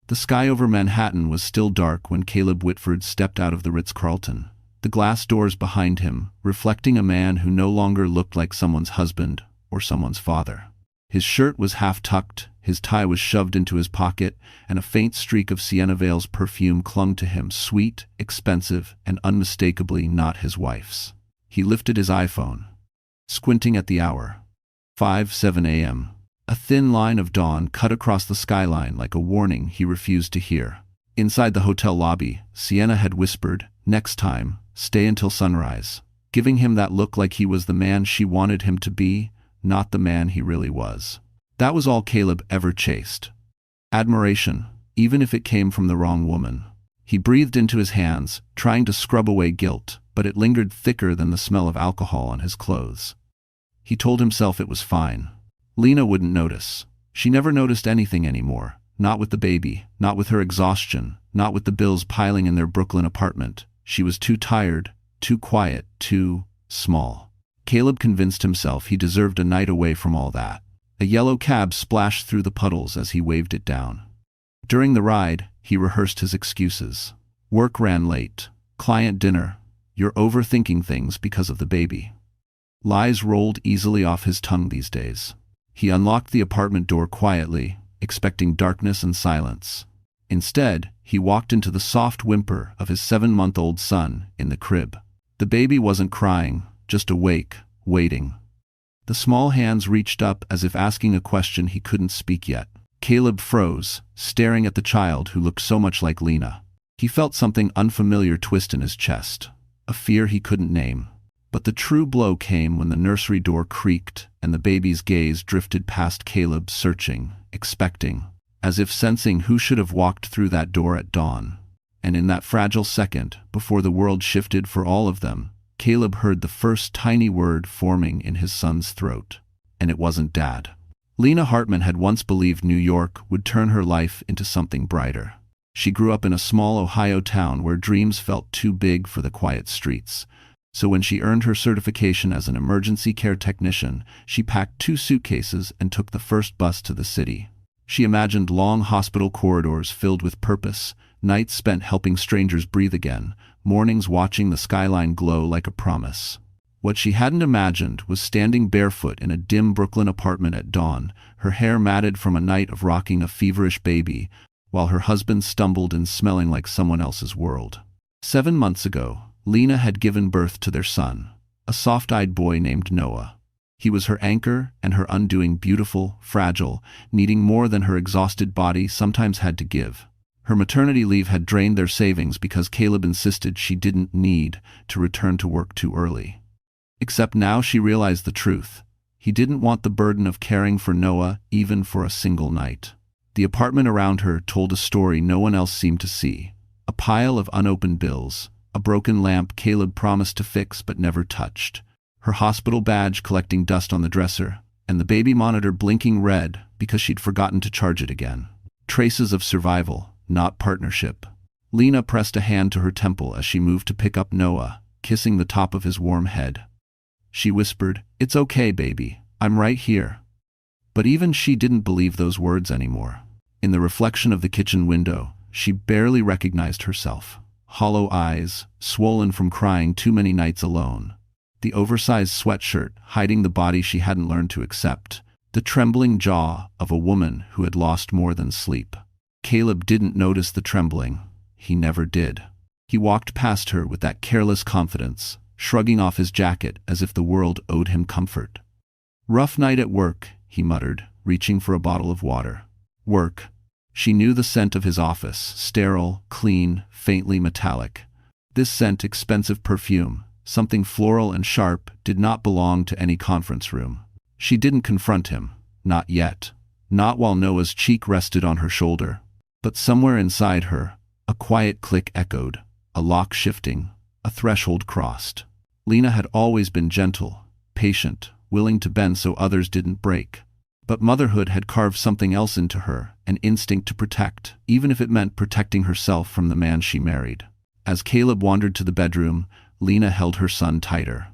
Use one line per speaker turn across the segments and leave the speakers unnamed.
The sky over Manhattan was still dark when Caleb Whitford stepped out of the Ritz-Carlton, the glass doors behind him reflecting a man who no longer looked like someone's husband or someone's father. His shirt was half-tucked, his tie was shoved into his pocket, and a faint streak of Sienna Vale's perfume clung to him, sweet, expensive, and unmistakably not his wife's. He lifted his iPhone, squinting at the hour. 5:07 a.m. A thin line of dawn cut across the skyline like a warning he refused to hear. Inside the hotel lobby, Sienna had whispered, "Next time, stay until sunrise," giving him that look like he was the man she wanted him to be, not the man he really was. That was all Caleb ever chased. Admiration, even if it came from the wrong woman. He breathed into his hands, trying to scrub away guilt, but it lingered thicker than the smell of alcohol on his clothes. He told himself it was fine. Lena wouldn't notice. She never noticed anything anymore. Not with the baby, not with her exhaustion, not with the bills piling in their Brooklyn apartment. She was too tired, too quiet, too small. Caleb convinced himself he deserved a night away from all that. A yellow cab splashed through the puddles as he waved it down. During the ride, he rehearsed his excuses. Work ran late. Client dinner. You're overthinking things because of the baby. Lies rolled easily off his tongue these days. He unlocked the apartment door quietly, expecting darkness and silence. Instead, he walked into the soft whimper of his 7-month-old son in the crib. The baby wasn't crying, just awake, waiting. The small hands reached up as if asking a question he couldn't speak yet. Caleb froze, staring at the child who looked so much like Lena. He felt something unfamiliar twist in his chest, a fear he couldn't name. But the true blow came when the nursery door creaked and the baby's gaze drifted past Caleb, searching, expecting, as if sensing who should have walked through that door at dawn. And in that fragile second, before the world shifted for all of them, Caleb heard the first tiny word forming in his son's throat. And it wasn't Dad. Lena Hartman had once believed New York would turn her life into something brighter. She grew up in a small Ohio town where dreams felt too big for the quiet streets. So when she earned her certification as an emergency care technician, she packed 2 suitcases and took the first bus to the city. She imagined long hospital corridors filled with purpose, nights spent helping strangers breathe again, mornings watching the skyline glow like a promise. What she hadn't imagined was standing barefoot in a dim Brooklyn apartment at dawn, her hair matted from a night of rocking a feverish baby, while her husband stumbled and smelling like someone else's world. 7 months ago, Lena had given birth to their son, a soft-eyed boy named Noah. He was her anchor and her undoing, beautiful, fragile, needing more than her exhausted body sometimes had to give. Her maternity leave had drained their savings because Caleb insisted she didn't need to return to work too early. Except now she realized the truth. He didn't want the burden of caring for Noah even for a single night. The apartment around her told a story no one else seemed to see. A pile of unopened bills, a broken lamp Caleb promised to fix but never touched, her hospital badge collecting dust on the dresser, and the baby monitor blinking red because she'd forgotten to charge it again. Traces of survival, not partnership. Lena pressed a hand to her temple as she moved to pick up Noah, kissing the top of his warm head. She whispered, "It's okay, baby. I'm right here." But even she didn't believe those words anymore. In the reflection of the kitchen window, she barely recognized herself. Hollow eyes, swollen from crying too many nights alone. The oversized sweatshirt hiding the body she hadn't learned to accept. The trembling jaw of a woman who had lost more than sleep. Caleb didn't notice the trembling. He never did. He walked past her with that careless confidence, shrugging off his jacket as if the world owed him comfort. "Rough night at work," he muttered, reaching for a bottle of water. Work. She knew the scent of his office, sterile, clean, faintly metallic. This scent, expensive perfume, something floral and sharp, did not belong to any conference room. She didn't confront him. Not yet. Not while Noah's cheek rested on her shoulder. But somewhere inside her, a quiet click echoed, a lock shifting, a threshold crossed. Lena had always been gentle, patient, willing to bend so others didn't break. But motherhood had carved something else into her, an instinct to protect, even if it meant protecting herself from the man she married. As Caleb wandered to the bedroom, Lena held her son tighter.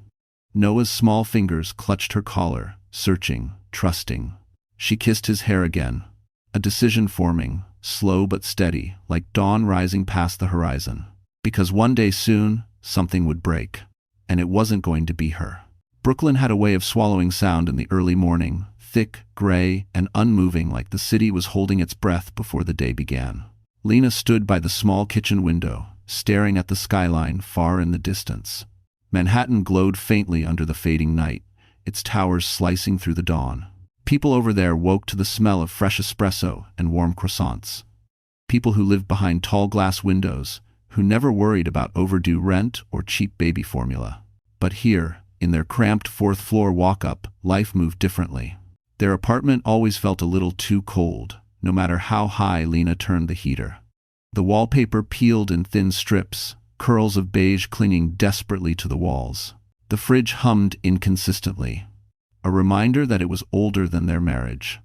Noah's small fingers clutched her collar, searching, trusting. She kissed his hair again. A decision forming, slow but steady, like dawn rising past the horizon. Because one day soon, something would break. And it wasn't going to be her. Brooklyn had a way of swallowing sound in the early morning, thick, gray, and unmoving, like the city was holding its breath before the day began. Lena stood by the small kitchen window, staring at the skyline far in the distance. Manhattan glowed faintly under the fading night, its towers slicing through the dawn. People over there woke to the smell of fresh espresso and warm croissants. People who lived behind tall glass windows, who never worried about overdue rent or cheap baby formula. But here, in their cramped fourth-floor walk-up, life moved differently. Their apartment always felt a little too cold, no matter how high Lena turned the heater. The wallpaper peeled in thin strips, curls of beige clinging desperately to the walls. The fridge hummed inconsistently, a reminder that it was older than their marriage.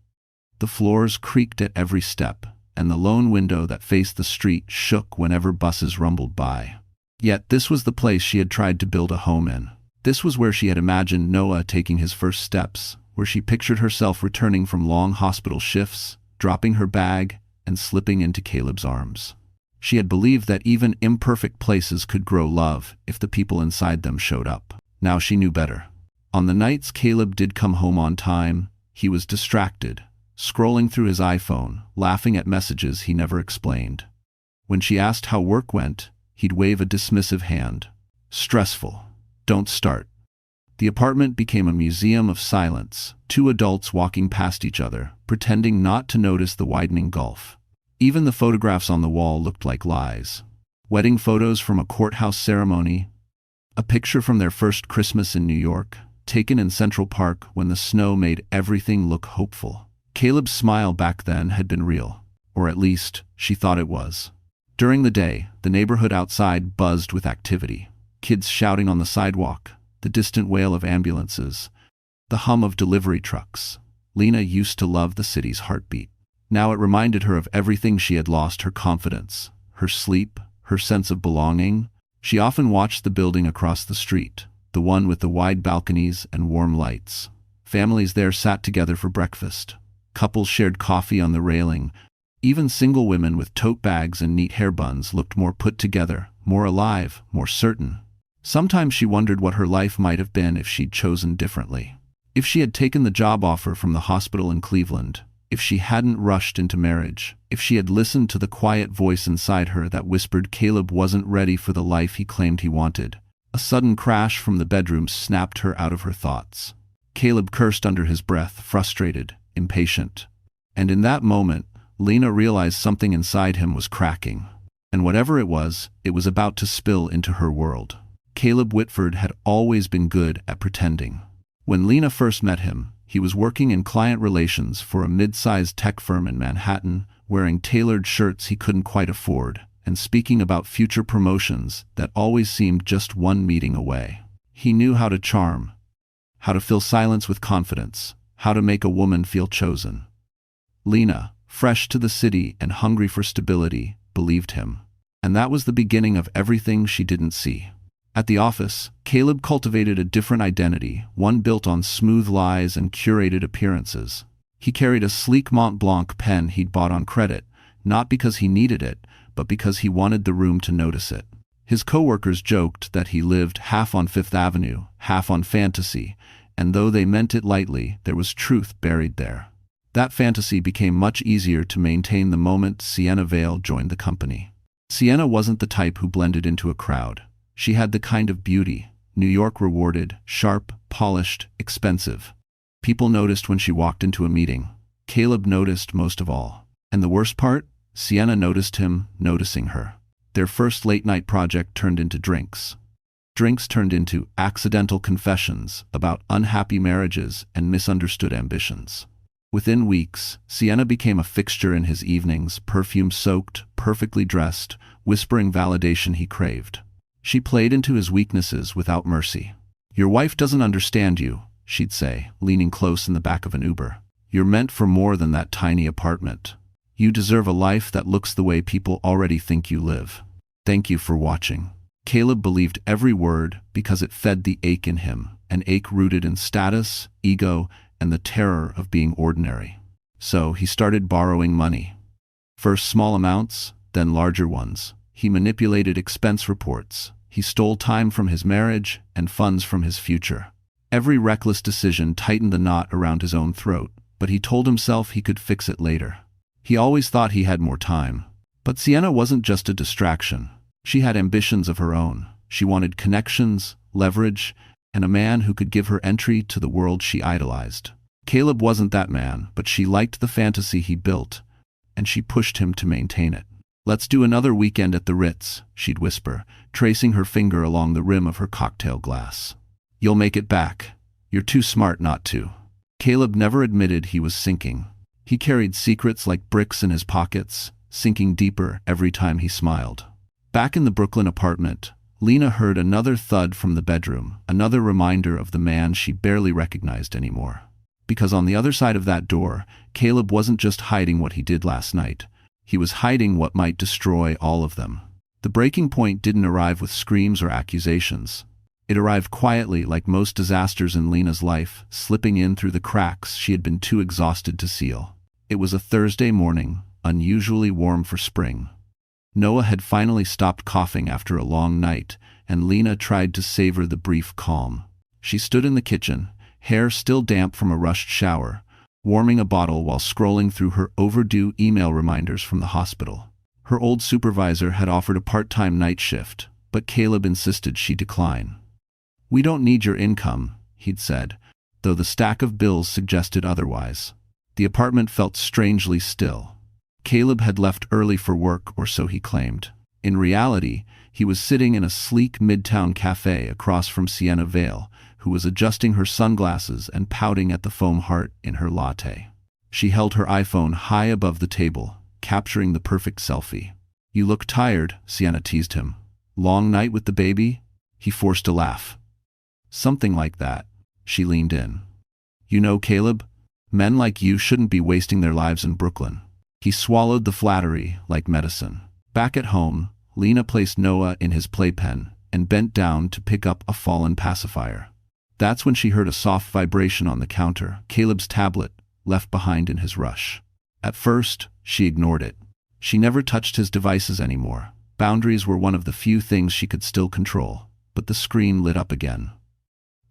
The floors creaked at every step, and the lone window that faced the street shook whenever buses rumbled by. Yet this was the place she had tried to build a home in. This was where she had imagined Noah taking his first steps, where she pictured herself returning from long hospital shifts, dropping her bag, and slipping into Caleb's arms. She had believed that even imperfect places could grow love if the people inside them showed up. Now she knew better. On the nights Caleb did come home on time, he was distracted, scrolling through his iPhone, laughing at messages he never explained. When she asked how work went, he'd wave a dismissive hand. Stressful. Don't start. The apartment became a museum of silence, two adults walking past each other, pretending not to notice the widening gulf. Even the photographs on the wall looked like lies. Wedding photos from a courthouse ceremony, a picture from their first Christmas in New York, taken in Central Park when the snow made everything look hopeful. Caleb's smile back then had been real, or at least, she thought it was. During the day, the neighborhood outside buzzed with activity. Kids shouting on the sidewalk, the distant wail of ambulances, the hum of delivery trucks. Lena used to love the city's heartbeat. Now it reminded her of everything she had lost: her confidence, her sleep, her sense of belonging. She often watched the building across the street, the one with the wide balconies and warm lights. Families there sat together for breakfast. Couples shared coffee on the railing. Even single women with tote bags and neat hair buns looked more put together, more alive, more certain. Sometimes she wondered what her life might have been if she'd chosen differently. If she had taken the job offer from the hospital in Cleveland, if she hadn't rushed into marriage, if she had listened to the quiet voice inside her that whispered Caleb wasn't ready for the life he claimed he wanted. A sudden crash from the bedroom snapped her out of her thoughts. Caleb cursed under his breath, frustrated, impatient. And in that moment, Lena realized something inside him was cracking. And whatever it was about to spill into her world. Caleb Whitford had always been good at pretending. When Lena first met him, he was working in client relations for a mid-sized tech firm in Manhattan, wearing tailored shirts he couldn't quite afford, and speaking about future promotions that always seemed just one meeting away. He knew how to charm, how to fill silence with confidence, how to make a woman feel chosen. Lena, fresh to the city and hungry for stability, believed him. And that was the beginning of everything she didn't see. At the office, Caleb cultivated a different identity, one built on smooth lies and curated appearances. He carried a sleek Mont Blanc pen he'd bought on credit, not because he needed it, but because he wanted the room to notice it. His coworkers joked that he lived half on Fifth Avenue, half on fantasy, and though they meant it lightly, there was truth buried there. That fantasy became much easier to maintain the moment Sienna Vale joined the company. Sienna wasn't the type who blended into a crowd. She had the kind of beauty New York rewarded: sharp, polished, expensive. People noticed when she walked into a meeting. Caleb noticed most of all. And the worst part? Sienna noticed him noticing her. Their first late-night project turned into drinks. Drinks turned into accidental confessions about unhappy marriages and misunderstood ambitions. Within weeks, Sienna became a fixture in his evenings, perfume-soaked, perfectly dressed, whispering validation he craved. She played into his weaknesses without mercy. "Your wife doesn't understand you," she'd say, leaning close in the back of an Uber. "You're meant for more than that tiny apartment. You deserve a life that looks the way people already think you live." Thank you for watching. Caleb believed every word because it fed the ache in him, an ache rooted in status, ego, and the terror of being ordinary. So he started borrowing money. First small amounts, then larger ones. He manipulated expense reports. He stole time from his marriage and funds from his future. Every reckless decision tightened the knot around his own throat, but he told himself he could fix it later. He always thought he had more time. But Sienna wasn't just a distraction. She had ambitions of her own. She wanted connections, leverage, and a man who could give her entry to the world she idolized. Caleb wasn't that man, but she liked the fantasy he built, and she pushed him to maintain it. "Let's do another weekend at the Ritz," she'd whisper, tracing her finger along the rim of her cocktail glass. "You'll make it back. You're too smart not to." Caleb never admitted he was sinking. He carried secrets like bricks in his pockets, sinking deeper every time he smiled. Back in the Brooklyn apartment, Lena heard another thud from the bedroom, another reminder of the man she barely recognized anymore. Because on the other side of that door, Caleb wasn't just hiding what he did last night. He was hiding what might destroy all of them. The breaking point didn't arrive with screams or accusations. It arrived quietly, like most disasters in Lena's life, slipping in through the cracks she had been too exhausted to seal. It was a Thursday morning, unusually warm for spring. Noah had finally stopped coughing after a long night, and Lena tried to savor the brief calm. She stood in the kitchen, hair still damp from a rushed shower, warming a bottle while scrolling through her overdue email reminders from the hospital. Her old supervisor had offered a part-time night shift, but Caleb insisted she decline. "We don't need your income," he'd said, though the stack of bills suggested otherwise. The apartment felt strangely still. Caleb had left early for work, or so he claimed. In reality, he was sitting in a sleek midtown cafe across from Sienna Vale, who was adjusting her sunglasses and pouting at the foam heart in her latte. She held her iPhone high above the table, capturing the perfect selfie. "You look tired," Sienna teased him. "Long night with the baby?" He forced a laugh. "Something like that." She leaned in. "You know, Caleb, men like you shouldn't be wasting their lives in Brooklyn." He swallowed the flattery like medicine. Back at home, Lena placed Noah in his playpen and bent down to pick up a fallen pacifier. That's when she heard a soft vibration on the counter, Caleb's tablet, left behind in his rush. At first, she ignored it. She never touched his devices anymore. Boundaries were one of the few things she could still control, but the screen lit up again.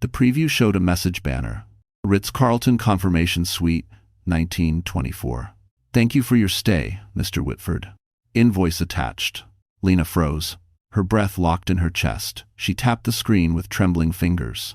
The preview showed a message banner. Ritz-Carlton Confirmation Suite, 1924. "Thank you for your stay, Mr. Whitford." Invoice attached. Lena froze. Her breath locked in her chest. She tapped the screen with trembling fingers.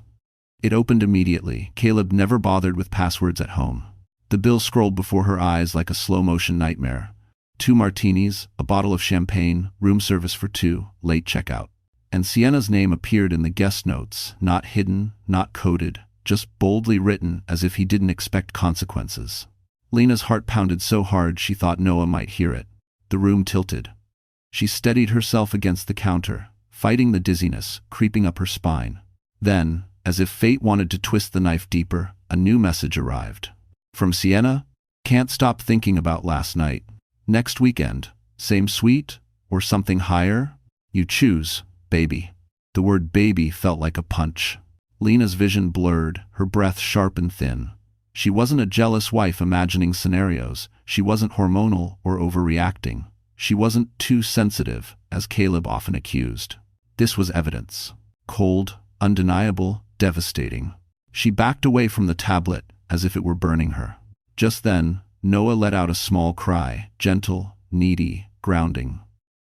It opened immediately. Caleb never bothered with passwords at home. The bill scrolled before her eyes like a slow-motion nightmare. 2 martinis, a bottle of champagne, room service for 2, late checkout. And Sienna's name appeared in the guest notes, not hidden, not coded, just boldly written as if he didn't expect consequences. Lena's heart pounded so hard she thought Noah might hear it. The room tilted. She steadied herself against the counter, fighting the dizziness creeping up her spine. Then, as if fate wanted to twist the knife deeper, a new message arrived. From Sienna, "Can't stop thinking about last night. Next weekend, same suite, or something higher? You choose, baby." The word baby felt like a punch. Lena's vision blurred, her breath sharp and thin. She wasn't a jealous wife imagining scenarios. She wasn't hormonal or overreacting. She wasn't too sensitive, as Caleb often accused. This was evidence. Cold, undeniable, devastating. She backed away from the tablet as if it were burning her. Just then, Noah let out a small cry, gentle, needy, grounding.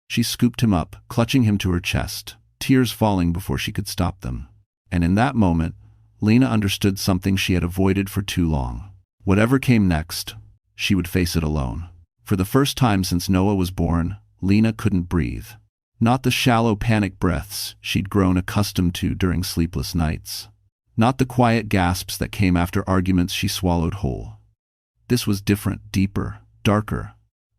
She scooped him up, clutching him to her chest, tears falling before she could stop them. And in that moment, Lena understood something she had avoided for too long. Whatever came next, she would face it alone. For the first time since Noah was born, Lena couldn't breathe. Not the shallow panic breaths she'd grown accustomed to during sleepless nights. Not the quiet gasps that came after arguments she swallowed whole. This was different, deeper, darker,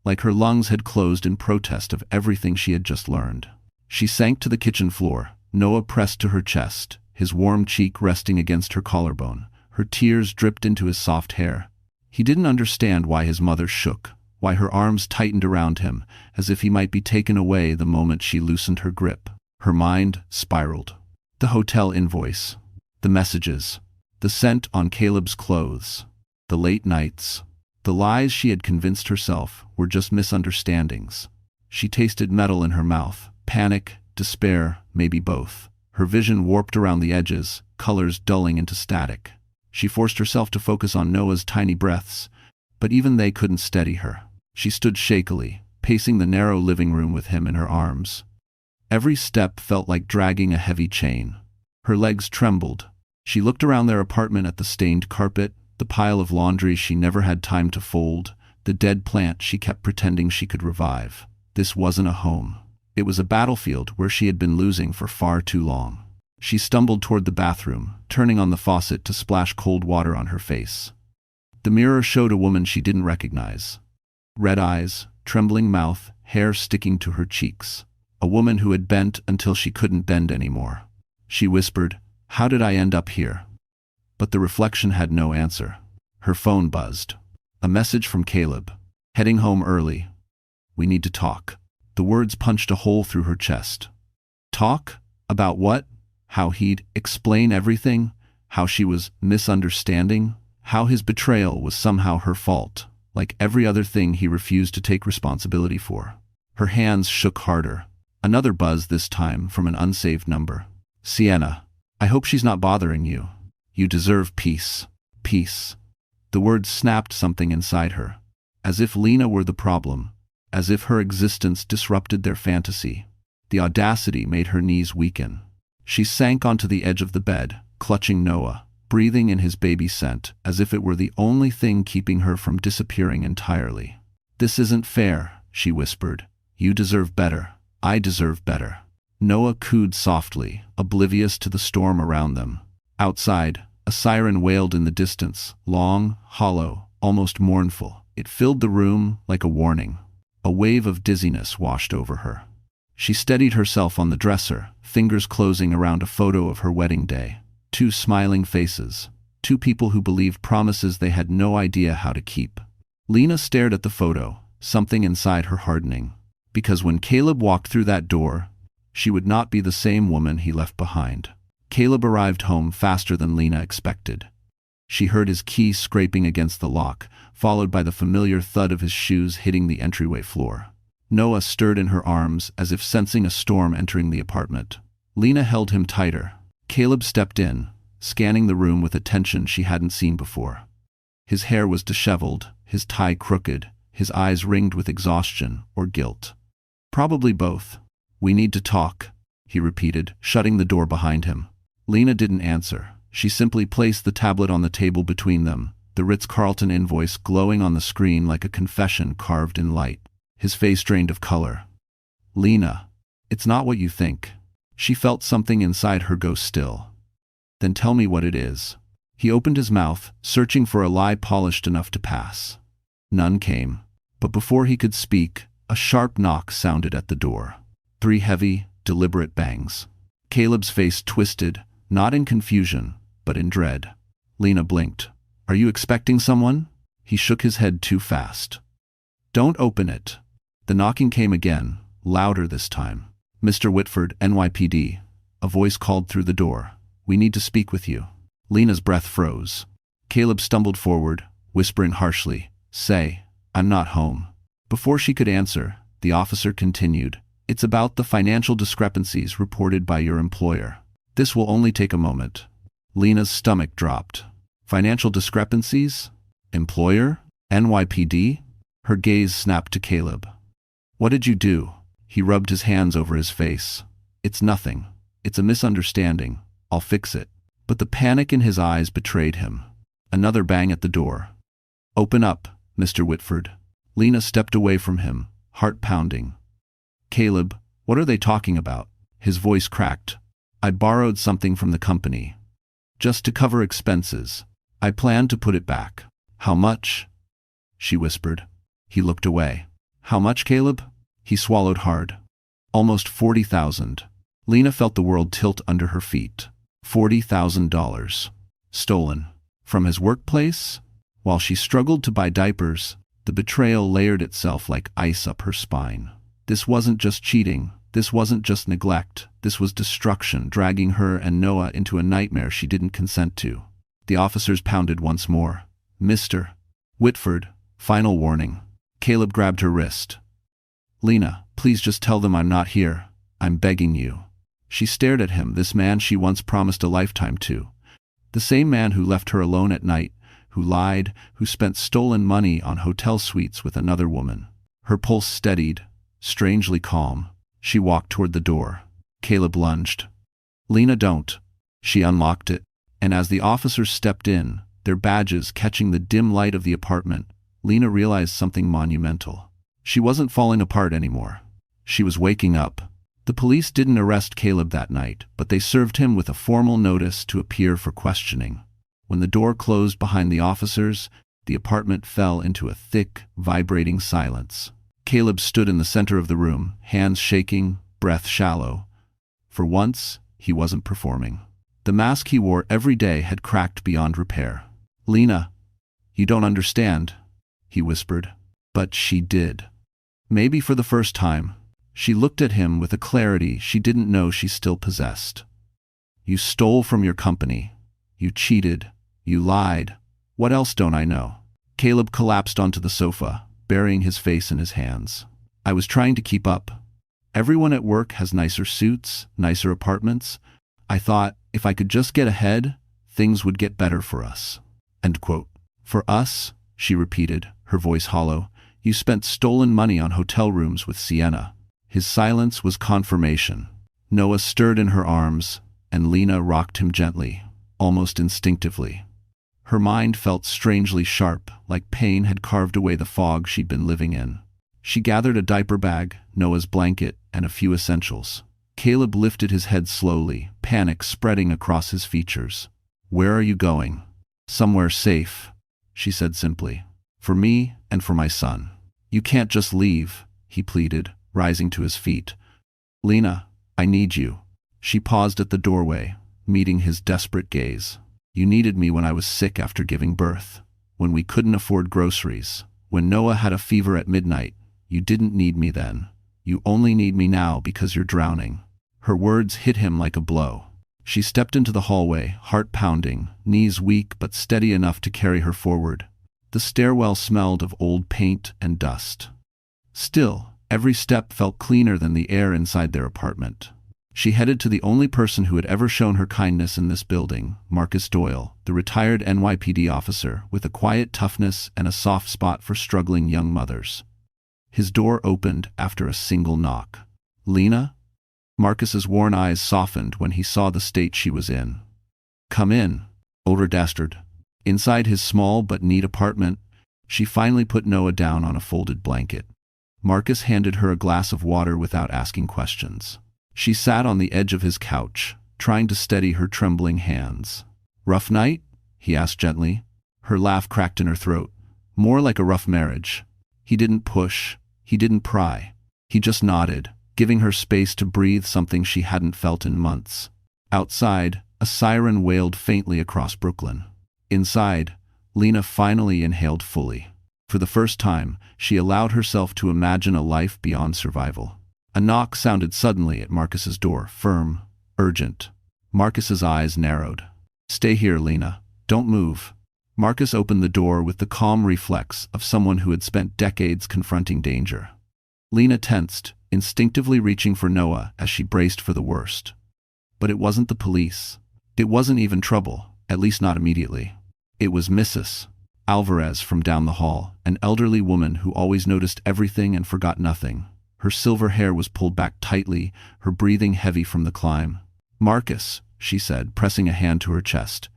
like her lungs had closed in protest of everything she had just learned. She sank to the kitchen floor, Noah pressed to her chest, his warm cheek resting against her collarbone. Her tears dripped into his soft hair. He didn't understand why his mother shook, why her arms tightened around him, as if he might be taken away the moment she loosened her grip. Her mind spiraled. The hotel invoice, the messages, the scent on Caleb's clothes, the late nights, The lies she had convinced herself were just misunderstandings. She tasted metal in her mouth, panic, despair, maybe both. Her vision warped around the edges, colors dulling into static. She forced herself to focus on Noah's tiny breaths, but even they couldn't steady her. She stood shakily, pacing the narrow living room with him in her arms. Every step felt like dragging a heavy chain. Her legs trembled. She looked around their apartment at the stained carpet, the pile of laundry she never had time to fold, the dead plant she kept pretending she could revive. This wasn't a home. It was a battlefield where she had been losing for far too long. She stumbled toward the bathroom, turning on the faucet to splash cold water on her face. The mirror showed a woman she didn't recognize. Red eyes, trembling mouth, hair sticking to her cheeks. A woman who had bent until she couldn't bend anymore. She whispered, "How did I end up here?" But the reflection had no answer. Her phone buzzed. A message from Caleb. "Heading home early. We need to talk." The words punched a hole through her chest. Talk? About what? How he'd explain everything? How she was misunderstanding? How his betrayal was somehow her fault, like every other thing he refused to take responsibility for. Her hands shook harder. Another buzz this time from an unsaved number. "Sienna, I hope she's not bothering you. You deserve peace. Peace." The words snapped something inside her. As if Lena were the problem. As if her existence disrupted their fantasy. The audacity made her knees weaken. She sank onto the edge of the bed, clutching Noah, breathing in his baby scent, as if it were the only thing keeping her from disappearing entirely. "This isn't fair," she whispered. "You deserve better. I deserve better." Noah cooed softly, oblivious to the storm around them. Outside, a siren wailed in the distance, long, hollow, almost mournful. It filled the room like a warning. A wave of dizziness washed over her. She steadied herself on the dresser, fingers closing around a photo of her wedding day. 2 smiling faces. 2 people who believed promises they had no idea how to keep. Lena stared at the photo, something inside her hardening. Because when Caleb walked through that door, she would not be the same woman he left behind. Caleb arrived home faster than Lena expected. She heard his key scraping against the lock, followed by the familiar thud of his shoes hitting the entryway floor. Noah stirred in her arms as if sensing a storm entering the apartment. Lena held him tighter. Caleb stepped in, scanning the room with attention she hadn't seen before. His hair was disheveled, his tie crooked, his eyes ringed with exhaustion or guilt. "Probably both. We need to talk," he repeated, shutting the door behind him. Lena didn't answer. She simply placed the tablet on the table between them, the Ritz-Carlton invoice glowing on the screen like a confession carved in light. His face drained of color. "Lena, it's not what you think." She felt something inside her go still. "Then tell me what it is." He opened his mouth, searching for a lie polished enough to pass. None came. But before he could speak, a sharp knock sounded at the door. 3 heavy, deliberate bangs. Caleb's face twisted, not in confusion, but in dread. Lena blinked. "Are you expecting someone?" He shook his head too fast. "Don't open it." The knocking came again, louder this time. "Mr. Whitford, NYPD." A voice called through the door. "We need to speak with you." Lena's breath froze. Caleb stumbled forward, whispering harshly, "Say, I'm not home." Before she could answer, the officer continued, "It's about the financial discrepancies reported by your employer. This will only take a moment." Lena's stomach dropped. "Financial discrepancies? Employer? NYPD?" Her gaze snapped to Caleb. "What did you do?" He rubbed his hands over his face. "It's nothing. It's a misunderstanding. I'll fix it." But the panic in his eyes betrayed him. Another bang at the door. "Open up, Mr. Whitford." Lena stepped away from him, heart pounding. "Caleb, what are they talking about?" His voice cracked. "I borrowed something from the company. Just to cover expenses. I plan to put it back." "How much?" she whispered. He looked away. "How much, Caleb?" He swallowed hard. "Almost 40,000. Lena felt the world tilt under her feet. $40,000. Stolen. From his workplace? While she struggled to buy diapers, the betrayal layered itself like ice up her spine. This wasn't just cheating. This wasn't just neglect. This was destruction, dragging her and Noah into a nightmare she didn't consent to. The officers pounded once more. "Mr. Whitford, Final warning. Caleb grabbed her wrist. Lena, please just tell them I'm not here. I'm begging you. She stared at him, this man she once promised a lifetime to. The same man who left her alone at night, who lied, who spent stolen money on hotel suites with another woman. Her pulse steadied, strangely calm. She walked toward the door. Caleb lunged. Lena, don't. She unlocked it, and as the officers stepped in, their badges catching the dim light of the apartment, Lena realized something monumental. She wasn't falling apart anymore. She was waking up. The police didn't arrest Caleb that night, but they served him with a formal notice to appear for questioning. When the door closed behind the officers, the apartment fell into a thick, vibrating silence. Caleb stood in the center of the room, hands shaking, breath shallow. For once, he wasn't performing. The mask he wore every day had cracked beyond repair. Lena, you don't understand, he whispered. But she did. Maybe for the first time, she looked at him with a clarity she didn't know she still possessed. You stole from your company. You cheated. You lied. What else don't I know? Caleb collapsed onto the sofa, burying his face in his hands. I was trying to keep up. Everyone at work has nicer suits, nicer apartments. I thought, if I could just get ahead, things would get better for us. End quote. For us, she repeated, her voice hollow. You spent stolen money on hotel rooms with Sienna. His silence was confirmation. Noah stirred in her arms, and Lena rocked him gently, almost instinctively. Her mind felt strangely sharp, like pain had carved away the fog she'd been living in. She gathered a diaper bag, Noah's blanket, and a few essentials. Caleb lifted his head slowly, panic spreading across his features. Where are you going? Somewhere safe, she said simply. For me and for my son. You can't just leave, he pleaded, rising to his feet. Lena, I need you. She paused at the doorway, meeting his desperate gaze. You needed me when I was sick after giving birth, when we couldn't afford groceries, when Noah had a fever at midnight. You didn't need me then. You only need me now because you're drowning. Her words hit him like a blow. She stepped into the hallway, heart pounding, knees weak but steady enough to carry her forward. The stairwell smelled of old paint and dust. Still, every step felt cleaner than the air inside their apartment. She headed to the only person who had ever shown her kindness in this building, Marcus Doyle, the retired NYPD officer with a quiet toughness and a soft spot for struggling young mothers. His door opened after a single knock. Lena? Marcus's worn eyes softened when he saw the state she was in. Come in, older dastard. Inside his small but neat apartment, she finally put Noah down on a folded blanket. Marcus handed her a glass of water without asking questions. She sat on the edge of his couch, trying to steady her trembling hands. Rough night? He asked gently. Her laugh cracked in her throat. More like a rough marriage. He didn't push. He didn't pry. He just nodded, giving her space to breathe something she hadn't felt in months. Outside, a siren wailed faintly across Brooklyn. Inside, Lena finally inhaled fully. For the first time, she allowed herself to imagine a life beyond survival. A knock sounded suddenly at Marcus's door, firm, urgent. Marcus's eyes narrowed. Stay here, Lena. Don't move. Marcus opened the door with the calm reflex of someone who had spent decades confronting danger. Lena tensed, instinctively reaching for Noah as she braced for the worst. But it wasn't the police. It wasn't even trouble, at least not immediately. It was Mrs. Alvarez from down the hall, an elderly woman who always noticed everything and forgot nothing. Her silver hair was pulled back tightly, her breathing heavy from the climb. Marcus, she said, pressing a hand to her chest.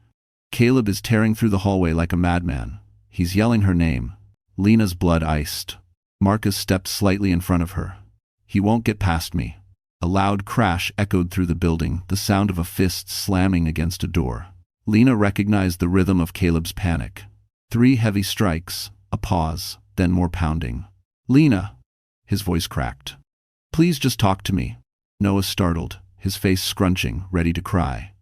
Caleb is tearing through the hallway like a madman. He's yelling her name. Lena's blood iced. Marcus stepped slightly in front of her. He won't get past me. A loud crash echoed through the building, the sound of a fist slamming against a door. Lena recognized the rhythm of Caleb's panic. 3 heavy strikes, a pause, then more pounding. Lena! His voice cracked. Please just talk to me. Noah startled, his face scrunching, ready to cry.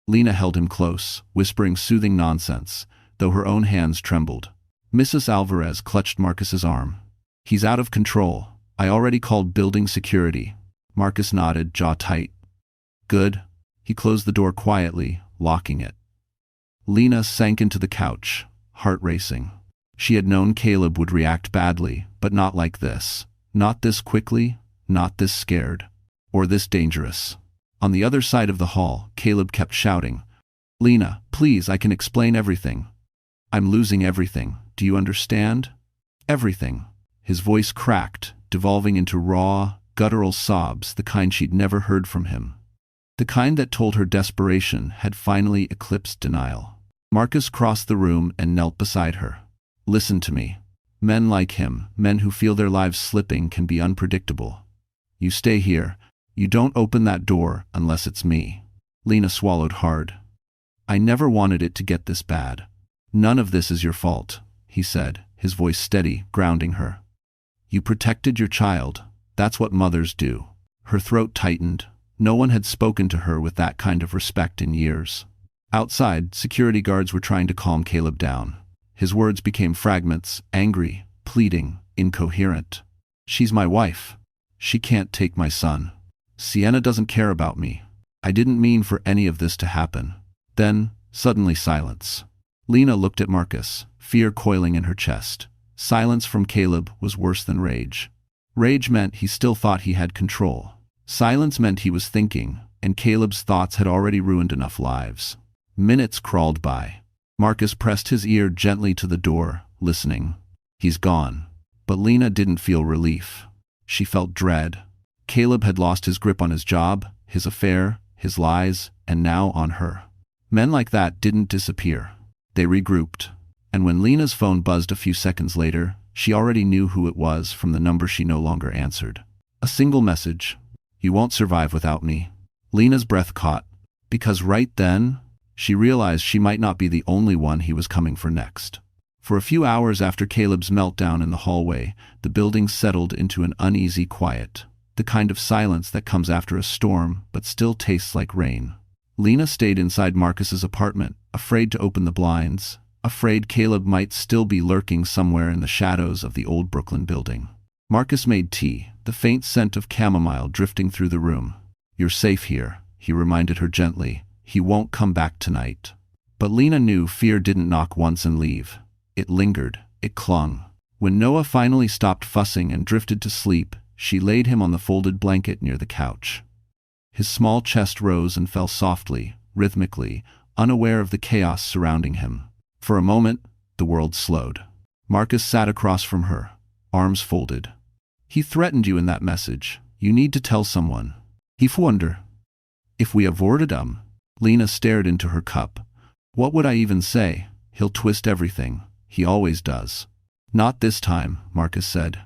Lena held him close, whispering soothing nonsense, though her own hands trembled. Mrs. Alvarez clutched Marcus's arm. He's out of control. I already called building security. Marcus nodded, jaw tight. Good. He closed the door quietly, locking it. Lena sank into the couch, heart racing. She had known Caleb would react badly, but not like this. Not this quickly, not this scared. Or this dangerous. On the other side of the hall, Caleb kept shouting, "Lena, please, I can explain everything. I'm losing everything. Do you understand? Everything." His voice cracked, devolving into raw, guttural sobs, the kind she'd never heard from him. The kind that told her desperation had finally eclipsed denial. Marcus crossed the room and knelt beside her. "Listen to me. Men like him, men who feel their lives slipping, can be unpredictable. You stay here. You don't open that door unless it's me." Lena swallowed hard. "I never wanted it to get this bad. None of this is your fault," he said, his voice steady, grounding her. "You protected your child. That's what mothers do." Her throat tightened. No one had spoken to her with that kind of respect in years. Outside, security guards were trying to calm Caleb down. His words became fragments, angry, pleading, incoherent. "She's my wife. She can't take my son. Sienna doesn't care about me. I didn't mean for any of this to happen." Then, suddenly silence. Lena looked at Marcus, fear coiling in her chest. Silence from Caleb was worse than rage. Rage meant he still thought he had control. Silence meant he was thinking, and Caleb's thoughts had already ruined enough lives. Minutes crawled by. Marcus pressed his ear gently to the door, listening. He's gone. But Lena didn't feel relief. She felt dread. Caleb had lost his grip on his job, his affair, his lies, and now on her. Men like that didn't disappear. They regrouped. And when Lena's phone buzzed a few seconds later, she already knew who it was from the number she no longer answered. A single message. "You won't survive without me." Lena's breath caught, because right then, she realized she might not be the only one he was coming for next. For a few hours after Caleb's meltdown in the hallway, the building settled into an uneasy quiet, the kind of silence that comes after a storm but still tastes like rain. Lena stayed inside Marcus's apartment, afraid to open the blinds, afraid Caleb might still be lurking somewhere in the shadows of the old Brooklyn building. Marcus made tea, the faint scent of chamomile drifting through the room. "You're safe here," he reminded her gently. "He won't come back tonight." But Lena knew fear didn't knock once and leave. It lingered. It clung. When Noah finally stopped fussing and drifted to sleep, she laid him on the folded blanket near the couch. His small chest rose and fell softly, rhythmically, unaware of the chaos surrounding him. For a moment, the world slowed. Marcus sat across from her, arms folded. "He threatened you in that message. You need to tell someone." He wondered. "If we avoided him?" Lena stared into her cup. "What would I even say? He'll twist everything. He always does." "Not this time," Marcus said.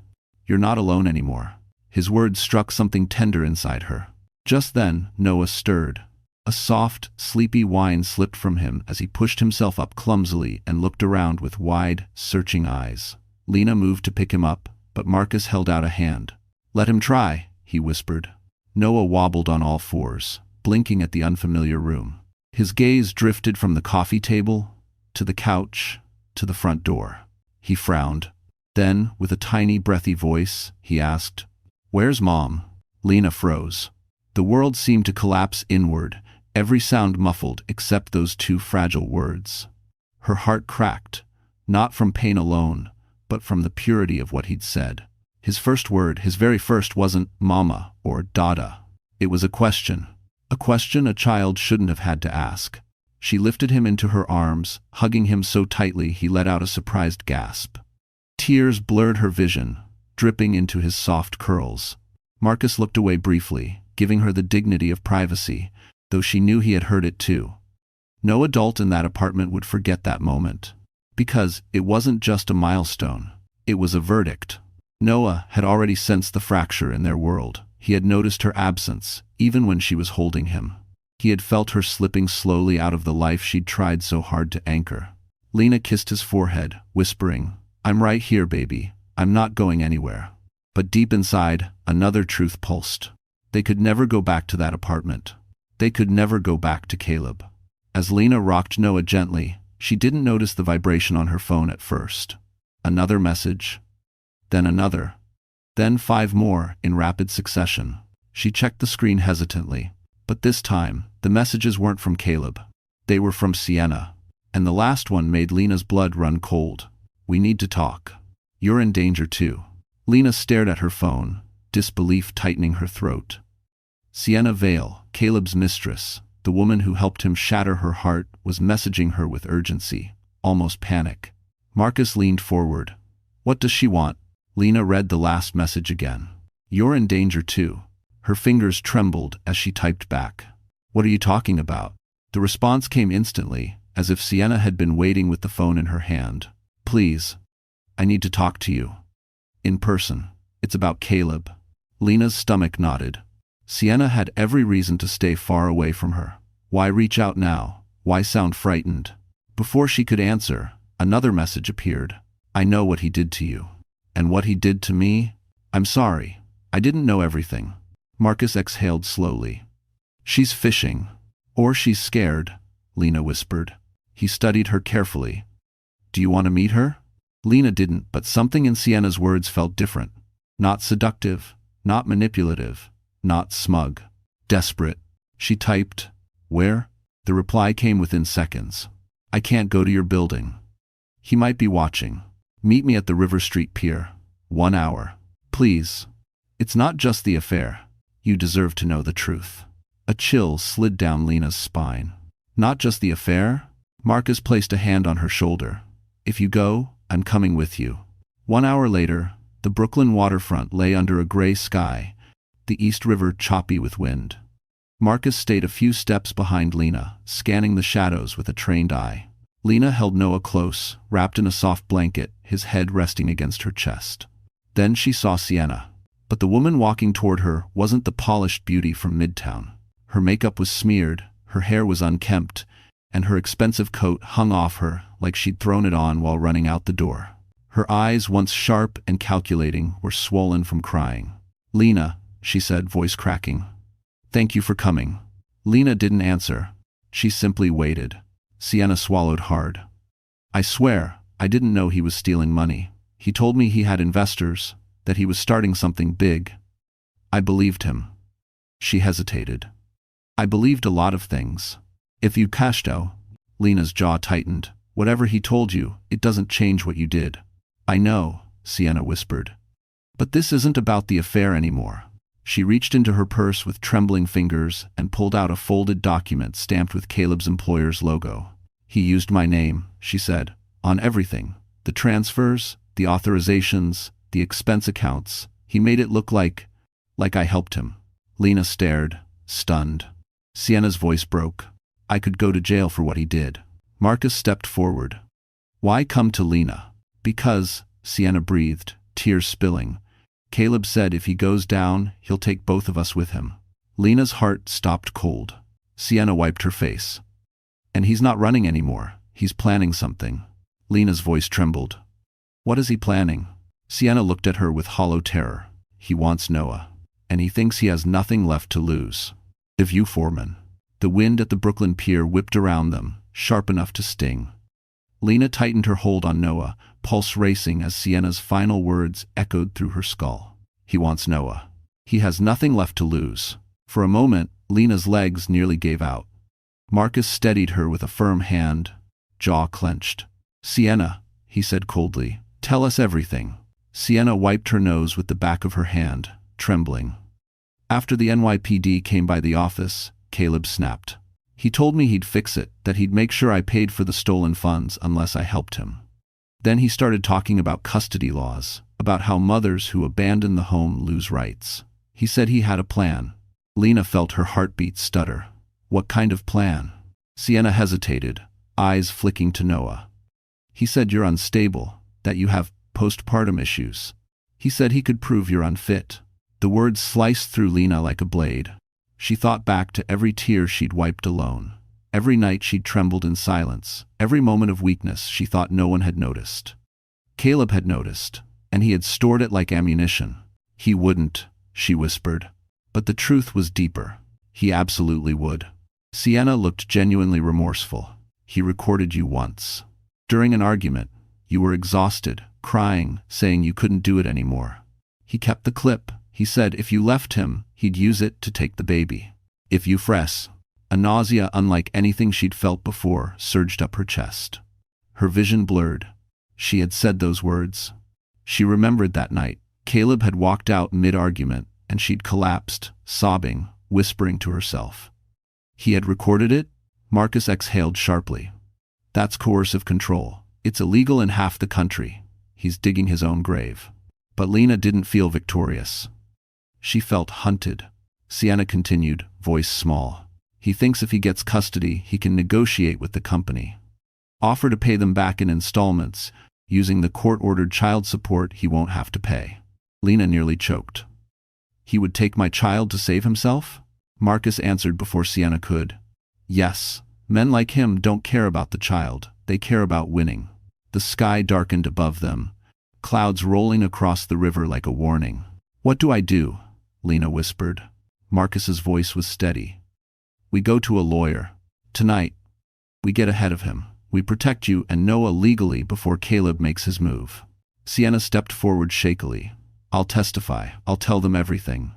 "You're not alone anymore." His words struck something tender inside her. Just then, Noah stirred. A soft, sleepy whine slipped from him as he pushed himself up clumsily and looked around with wide, searching eyes. Lena moved to pick him up, but Marcus held out a hand. "Let him try," he whispered. Noah wobbled on all fours, blinking at the unfamiliar room. His gaze drifted from the coffee table, to the couch, to the front door. He frowned. Then, with a tiny, breathy voice, he asked, "Where's Mom?" Lena froze. The world seemed to collapse inward, every sound muffled except those two fragile words. Her heart cracked, not from pain alone, but from the purity of what he'd said. His first word, his very first, wasn't "Mama" or "Dada." It was a question a child shouldn't have had to ask. She lifted him into her arms, hugging him so tightly he let out a surprised gasp. Tears blurred her vision, dripping into his soft curls. Marcus looked away briefly, giving her the dignity of privacy, though she knew he had heard it too. No adult in that apartment would forget that moment. Because it wasn't just a milestone. It was a verdict. Noah had already sensed the fracture in their world. He had noticed her absence, even when she was holding him. He had felt her slipping slowly out of the life she'd tried so hard to anchor. Lena kissed his forehead, whispering, "I'm right here, baby. I'm not going anywhere." But deep inside, another truth pulsed. They could never go back to that apartment. They could never go back to Caleb. As Lena rocked Noah gently, she didn't notice the vibration on her phone at first. Another message. Then another. Then 5 more, in rapid succession. She checked the screen hesitantly. But this time, the messages weren't from Caleb. They were from Sienna. And the last one made Lena's blood run cold. We need to talk. You're in danger too. Lena stared at her phone, disbelief tightening her throat. Sienna Vale, Caleb's mistress, the woman who helped him shatter her heart, was messaging her with urgency, almost panic. Marcus leaned forward. What does she want? Lena read the last message again. You're in danger too. Her fingers trembled as she typed back. What are you talking about? The response came instantly, as if Sienna had been waiting with the phone in her hand. Please. I need to talk to you. In person. It's about Caleb. Lena's stomach knotted. Sienna had every reason to stay far away from her. Why reach out now? Why sound frightened? Before she could answer, another message appeared. I know what he did to you. And what he did to me? I'm sorry. I didn't know everything. Marcus exhaled slowly. She's fishing. Or she's scared, Lena whispered. He studied her carefully. Do you want to meet her? Lena didn't, but something in Sienna's words felt different. Not seductive, not manipulative, not smug. Desperate. She typed, Where? The reply came within seconds. I can't go to your building. He might be watching. Meet me at the River Street Pier. 1 hour. Please. It's not just the affair. You deserve to know the truth. A chill slid down Lena's spine. Not just the affair? Marcus placed a hand on her shoulder. If you go, I'm coming with you. 1 hour later, the Brooklyn waterfront lay under a gray sky, the East River choppy with wind. Marcus stayed a few steps behind Lena, scanning the shadows with a trained eye. Lena held Noah close, wrapped in a soft blanket, his head resting against her chest. Then she saw Sienna. But the woman walking toward her wasn't the polished beauty from Midtown. Her makeup was smeared, her hair was unkempt, and her expensive coat hung off her like she'd thrown it on while running out the door. Her eyes, once sharp and calculating, were swollen from crying. Lena, she said, voice cracking. Thank you for coming. Lena didn't answer. She simply waited. Sienna swallowed hard. I swear, I didn't know he was stealing money. He told me he had investors, that he was starting something big. I believed him. She hesitated. I believed a lot of things. If you cashed out, Lena's jaw tightened. Whatever he told you, it doesn't change what you did. I know, Sienna whispered. But this isn't about the affair anymore. She reached into her purse with trembling fingers and pulled out a folded document stamped with Caleb's employer's logo. He used my name, she said, on everything. The transfers, the authorizations, the expense accounts. He made it look like I helped him. Lena stared, stunned. Sienna's voice broke. I could go to jail for what he did. Marcus stepped forward. Why come to Lena? Because, Sienna breathed, tears spilling. Caleb said if he goes down, he'll take both of us with him. Lena's heart stopped cold. Sienna wiped her face. And he's not running anymore. He's planning something. Lena's voice trembled. What is he planning? Sienna looked at her with hollow terror. He wants Noah. And he thinks he has nothing left to lose. If you foreman. The wind at the Brooklyn Pier whipped around them, sharp enough to sting. Lena tightened her hold on Noah, pulse racing as Sienna's final words echoed through her skull. He wants Noah. He has nothing left to lose. For a moment, Lena's legs nearly gave out. Marcus steadied her with a firm hand, jaw clenched. Sienna, he said coldly, tell us everything. Sienna wiped her nose with the back of her hand, trembling. After the NYPD came by the office, Caleb snapped. He told me he'd fix it, that he'd make sure I paid for the stolen funds unless I helped him. Then he started talking about custody laws, about how mothers who abandon the home lose rights. He said he had a plan. Lena felt her heartbeat stutter. What kind of plan? Sienna hesitated, eyes flicking to Noah. He said you're unstable, that you have postpartum issues. He said he could prove you're unfit. The words sliced through Lena like a blade. She thought back to every tear she'd wiped alone. Every night she'd trembled in silence. Every moment of weakness she thought no one had noticed. Caleb had noticed, and he had stored it like ammunition. He wouldn't, she whispered. But the truth was deeper. He absolutely would. Sienna looked genuinely remorseful. He recorded you once. During an argument, you were exhausted, crying, saying you couldn't do it anymore. He kept the clip. He said if you left him, he'd use it to take the baby. If you fresh. A nausea unlike anything she'd felt before surged up her chest. Her vision blurred. She had said those words. She remembered that night. Caleb had walked out mid-argument, and she'd collapsed, sobbing, whispering to herself. He had recorded it? Marcus exhaled sharply. That's coercive control. It's illegal in half the country. He's digging his own grave. But Lena didn't feel victorious. She felt hunted. Sienna continued, voice small. He thinks if he gets custody, he can negotiate with the company. Offer to pay them back in installments, using the court-ordered child support he won't have to pay. Lena nearly choked. He would take my child to save himself? Marcus answered before Sienna could. Yes, men like him don't care about the child, they care about winning. The sky darkened above them, clouds rolling across the river like a warning. What do I do? Lena whispered. Marcus's voice was steady. We go to a lawyer. Tonight. We get ahead of him. We protect you and Noah legally before Caleb makes his move. Sienna stepped forward shakily. I'll testify. I'll tell them everything.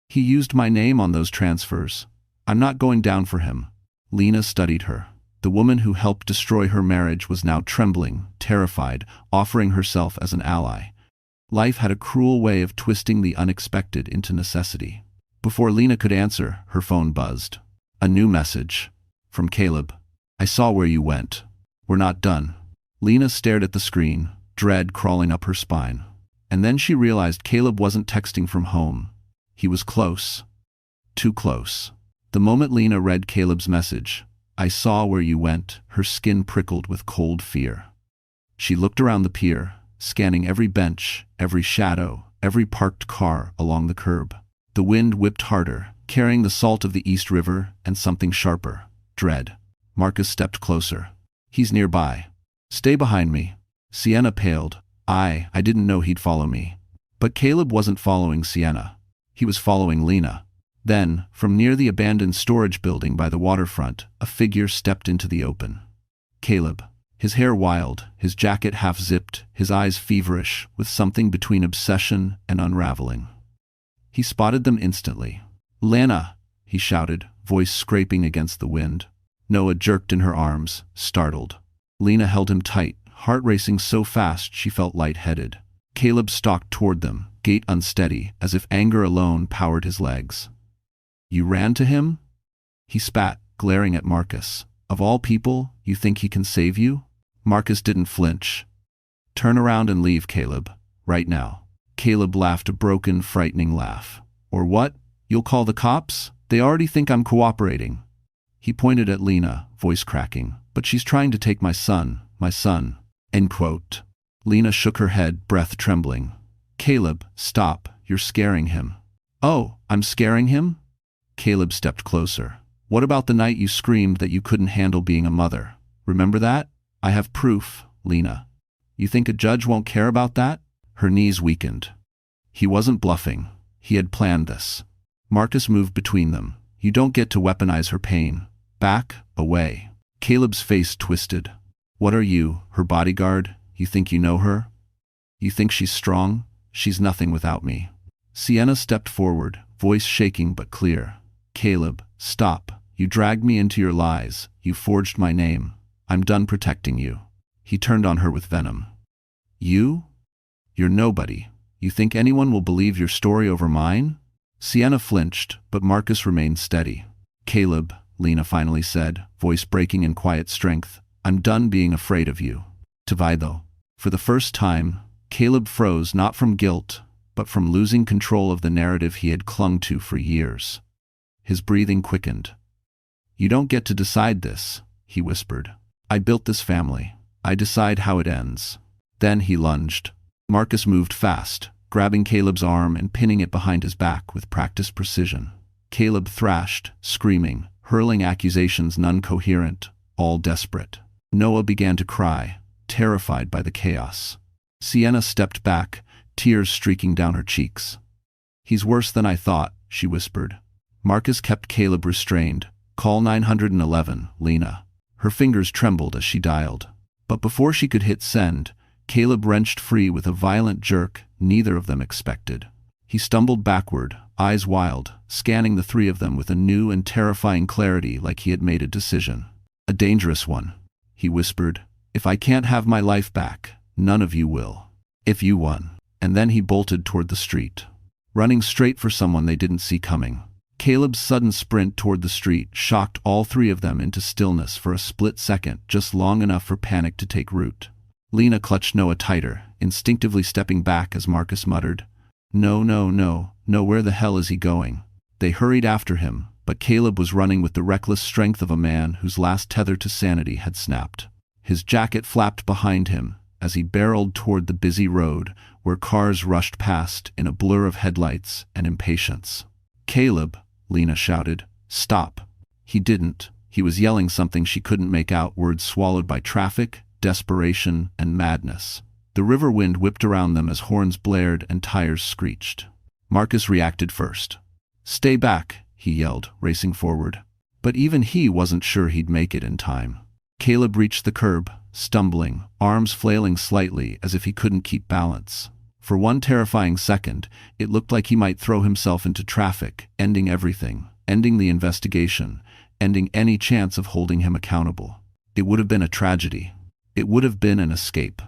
He used my name on those transfers. I'm not going down for him. Lena studied her. The woman who helped destroy her marriage was now trembling, terrified, offering herself as an ally. Life had a cruel way of twisting the unexpected into necessity. Before Lena could answer, her phone buzzed. A new message. From Caleb. I saw where you went. We're not done. Lena stared at the screen, dread crawling up her spine. And then she realized Caleb wasn't texting from home. He was close. Too close. The moment Lena read Caleb's message, I saw where you went, her skin prickled with cold fear. She looked around the pier, scanning every bench, every shadow, every parked car along the curb. The wind whipped harder, carrying the salt of the East River and something sharper, dread. Marcus stepped closer. He's nearby. Stay behind me. Sienna paled. I didn't know he'd follow me. But Caleb wasn't following Sienna. He was following Lena. Then, from near the abandoned storage building by the waterfront, a figure stepped into the open. Caleb. His hair wild, his jacket half-zipped, his eyes feverish, with something between obsession and unraveling. He spotted them instantly. Lena, he shouted, voice scraping against the wind. Noah jerked in her arms, startled. Lena held him tight, heart racing so fast she felt lightheaded. Caleb stalked toward them, gait unsteady, as if anger alone powered his legs. You ran to him? He spat, glaring at Marcus. Of all people, you think he can save you? Marcus didn't flinch. Turn around and leave, Caleb. Right now. Caleb laughed a broken, frightening laugh. Or what? You'll call the cops? They already think I'm cooperating. He pointed at Lena, voice cracking. But she's trying to take my son. End quote. Lena shook her head, breath trembling. Caleb, stop. You're scaring him. Oh, I'm scaring him? Caleb stepped closer. What about the night you screamed that you couldn't handle being a mother? Remember that? I have proof, Lena. You think a judge won't care about that? Her knees weakened. He wasn't bluffing. He had planned this. Marcus moved between them. You don't get to weaponize her pain. Back, away. Caleb's face twisted. What are you, her bodyguard? You think you know her? You think she's strong? She's nothing without me. Sienna stepped forward, voice shaking but clear. Caleb, stop. You dragged me into your lies. You forged my name. I'm done protecting you. He turned on her with venom. You? You're nobody. You think anyone will believe your story over mine? Sienna flinched, but Marcus remained steady. Caleb, Lena finally said, voice breaking in quiet strength, I'm done being afraid of you. Tavai. For the first time, Caleb froze not from guilt, but from losing control of the narrative he had clung to for years. His breathing quickened. You don't get to decide this, he whispered. I built this family. I decide how it ends. Then he lunged. Marcus moved fast, grabbing Caleb's arm and pinning it behind his back with practiced precision. Caleb thrashed, screaming, hurling accusations none coherent, all desperate. Noah began to cry, terrified by the chaos. Sienna stepped back, tears streaking down her cheeks. He's worse than I thought, she whispered. Marcus kept Caleb restrained. Call 911, Lena. Her fingers trembled as she dialed. But before she could hit send, Caleb wrenched free with a violent jerk neither of them expected. He stumbled backward, eyes wild, scanning the three of them with a new and terrifying clarity like he had made a decision. A dangerous one, he whispered. If I can't have my life back, None of you will. If you won. And then he bolted toward the street, running straight for someone they didn't see coming. Caleb's sudden sprint toward the street shocked all three of them into stillness for a split second, just long enough for panic to take root. Lena clutched Noah tighter, instinctively stepping back as Marcus muttered, "No, no, no, no, where the hell is he going?" They hurried after him, but Caleb was running with the reckless strength of a man whose last tether to sanity had snapped. His jacket flapped behind him as he barreled toward the busy road where cars rushed past in a blur of headlights and impatience. "Caleb," Lena shouted, "stop." He didn't. He was yelling something she couldn't make out, words swallowed by traffic, desperation, and madness. The river wind whipped around them as horns blared and tires screeched. Marcus reacted first. "Stay back," he yelled, racing forward. But even he wasn't sure he'd make it in time. Caleb reached the curb, stumbling, arms flailing slightly as if he couldn't keep balance. For one terrifying second, it looked like he might throw himself into traffic, ending everything, ending the investigation, ending any chance of holding him accountable. It would have been a tragedy. It would have been an escape.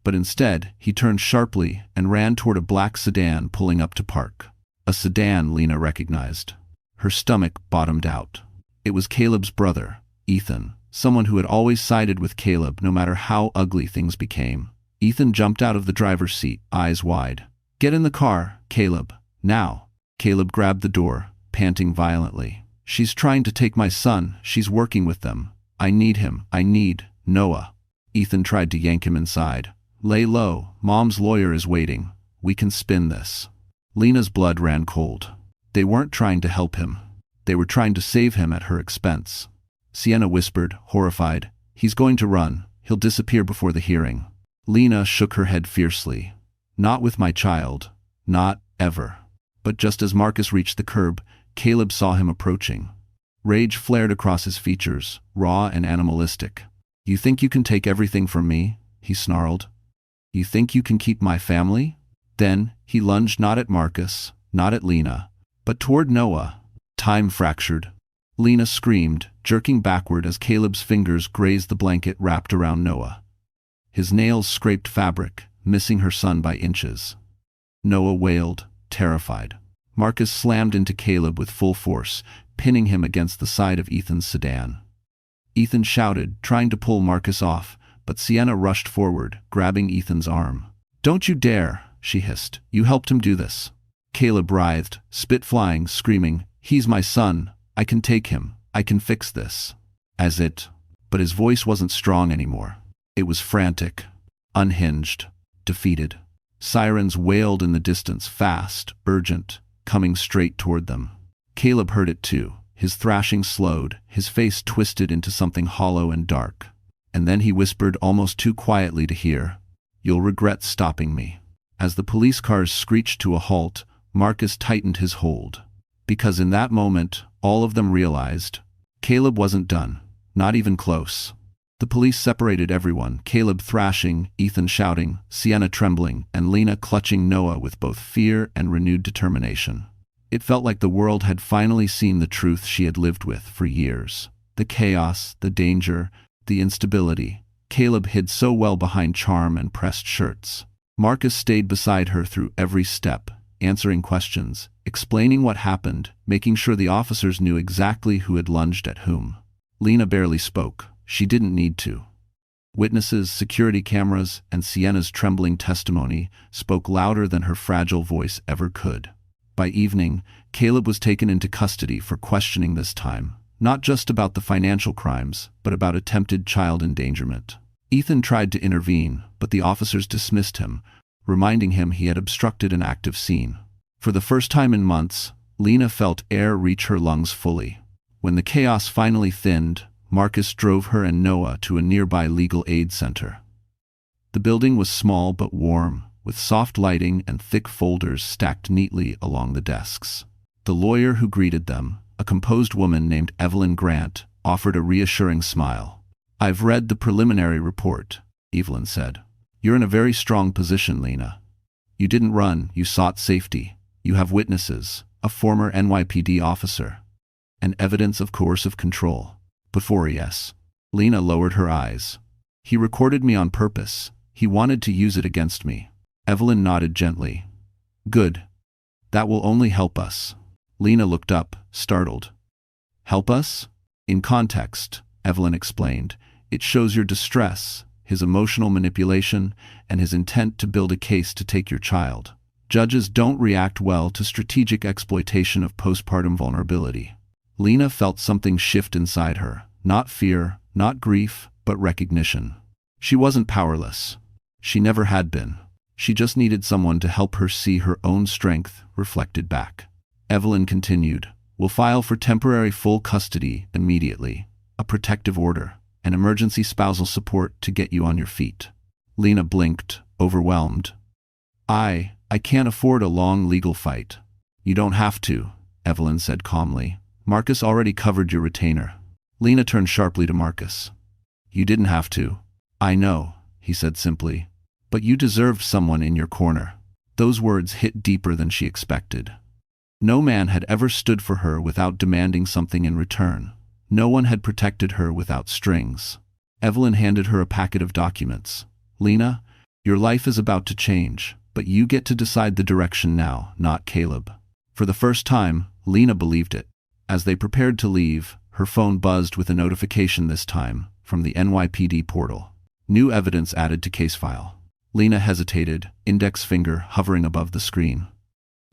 But instead, he turned sharply and ran toward a black sedan pulling up to park. A sedan Lena recognized. Her stomach bottomed out. It was Caleb's brother, Ethan, someone who had always sided with Caleb no matter how ugly things became. Ethan jumped out of the driver's seat, eyes wide. "Get in the car, Caleb, now." Caleb grabbed the door, panting violently. "She's trying to take my son. She's working with them. I need him. I need Noah." Ethan tried to yank him inside. "Lay low. Mom's lawyer is waiting. We can spin this." Lena's blood ran cold. They weren't trying to help him. They were trying to save him at her expense. Sienna whispered, horrified, "He's going to run. He'll disappear before the hearing." Lena shook her head fiercely. "Not with my child. Not ever." But just as Marcus reached the curb, Caleb saw him approaching. Rage flared across his features, raw and animalistic. "You think you can take everything from me?" he snarled. "You think you can keep my family?" Then he lunged not at Marcus, not at Lena, but toward Noah. Time fractured. Lena screamed, jerking backward as Caleb's fingers grazed the blanket wrapped around Noah. His nails scraped fabric, missing her son by inches. Noah wailed, terrified. Marcus slammed into Caleb with full force, pinning him against the side of Ethan's sedan. Ethan shouted, trying to pull Marcus off, but Sienna rushed forward, grabbing Ethan's arm. "Don't you dare," she hissed. "You helped him do this." Caleb writhed, spit flying, screaming, "He's my son. I can take him. I can fix this." But his voice wasn't strong anymore. It was frantic, unhinged, defeated. Sirens wailed in the distance, fast, urgent, coming straight toward them. Caleb heard it too. His thrashing slowed, his face twisted into something hollow and dark. And then he whispered almost too quietly to hear, "You'll regret stopping me." As the police cars screeched to a halt, Marcus tightened his hold. Because in that moment, all of them realized, Caleb wasn't done, not even close. The police separated everyone, Caleb thrashing, Ethan shouting, Sienna trembling, and Lena clutching Noah with both fear and renewed determination. It felt like the world had finally seen the truth she had lived with for years. The chaos, the danger, the instability. Caleb hid so well behind charm and pressed shirts. Marcus stayed beside her through every step, answering questions, explaining what happened, making sure the officers knew exactly who had lunged at whom. Lena barely spoke. She didn't need to. Witnesses, security cameras, and Sienna's trembling testimony spoke louder than her fragile voice ever could. By evening, Caleb was taken into custody for questioning this time, not just about the financial crimes, but about attempted child endangerment. Ethan tried to intervene, but the officers dismissed him, reminding him he had obstructed an active scene. For the first time in months, Lena felt air reach her lungs fully. When the chaos finally thinned, Marcus drove her and Noah to a nearby legal aid center. The building was small but warm, with soft lighting and thick folders stacked neatly along the desks. The lawyer who greeted them, a composed woman named Evelyn Grant, offered a reassuring smile. "I've read the preliminary report," Evelyn said. "You're in a very strong position, Lena. You didn't run, you sought safety. You have witnesses, a former NYPD officer, and evidence of coercive control. Before yes." Lena lowered her eyes. "He recorded me on purpose. He wanted to use it against me. Evelyn nodded gently. Good. That will only help us. Lena looked up, startled. Help us? In context, Evelyn explained, it shows your distress, his emotional manipulation, and his intent to build a case to take your child. Judges don't react well to strategic exploitation of postpartum vulnerability. Lena felt something shift inside her, not fear, not grief, but recognition. She wasn't powerless. She never had been. She just needed someone to help her see her own strength reflected back. Evelyn continued, we'll file for temporary full custody immediately, a protective order, and emergency spousal support to get you on your feet. Lena blinked, overwhelmed. I can't afford a long legal fight. You don't have to, Evelyn said calmly. Marcus already covered your retainer. Lena turned sharply to Marcus. You didn't have to. I know, he said simply. But you deserved someone in your corner. Those words hit deeper than she expected. No man had ever stood for her without demanding something in return. No one had protected her without strings. Evelyn handed her a packet of documents. Lena, your life is about to change, but you get to decide the direction now, not Caleb. For the first time, Lena believed it. As they prepared to leave, her phone buzzed with a notification this time, from the NYPD portal. New evidence added to case file. Lena hesitated, index finger hovering above the screen.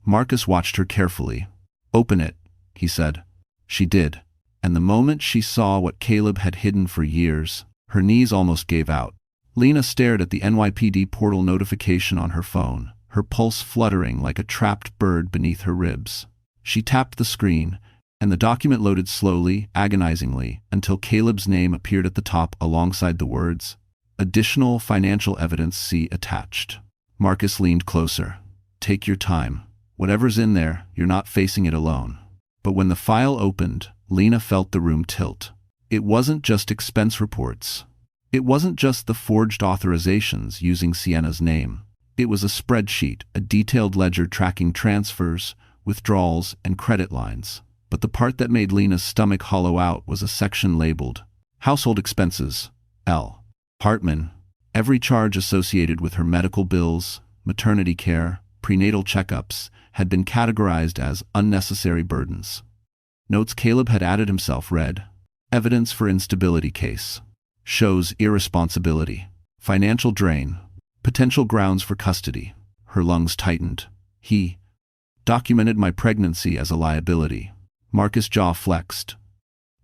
Marcus watched her carefully. Open it, he said. She did. And the moment she saw what Caleb had hidden for years, her knees almost gave out. Lena stared at the NYPD portal notification on her phone, her pulse fluttering like a trapped bird beneath her ribs. She tapped the screen, and the document loaded slowly, agonizingly, until Caleb's name appeared at the top alongside the words, Additional financial evidence see attached. Marcus leaned closer. Take your time. Whatever's in there, you're not facing it alone. But when the file opened, Lena felt the room tilt. It wasn't just expense reports. It wasn't just the forged authorizations using Sienna's name. It was a spreadsheet, a detailed ledger tracking transfers, withdrawals, and credit lines. But the part that made Lena's stomach hollow out was a section labeled, Household Expenses, L. Hartman. Every charge associated with her medical bills, maternity care, prenatal checkups, had been categorized as unnecessary burdens. Notes Caleb had added himself read, Evidence for instability case. Shows irresponsibility. Financial drain. Potential grounds for custody. Her lungs tightened. He documented my pregnancy as a liability. Marcus' jaw flexed.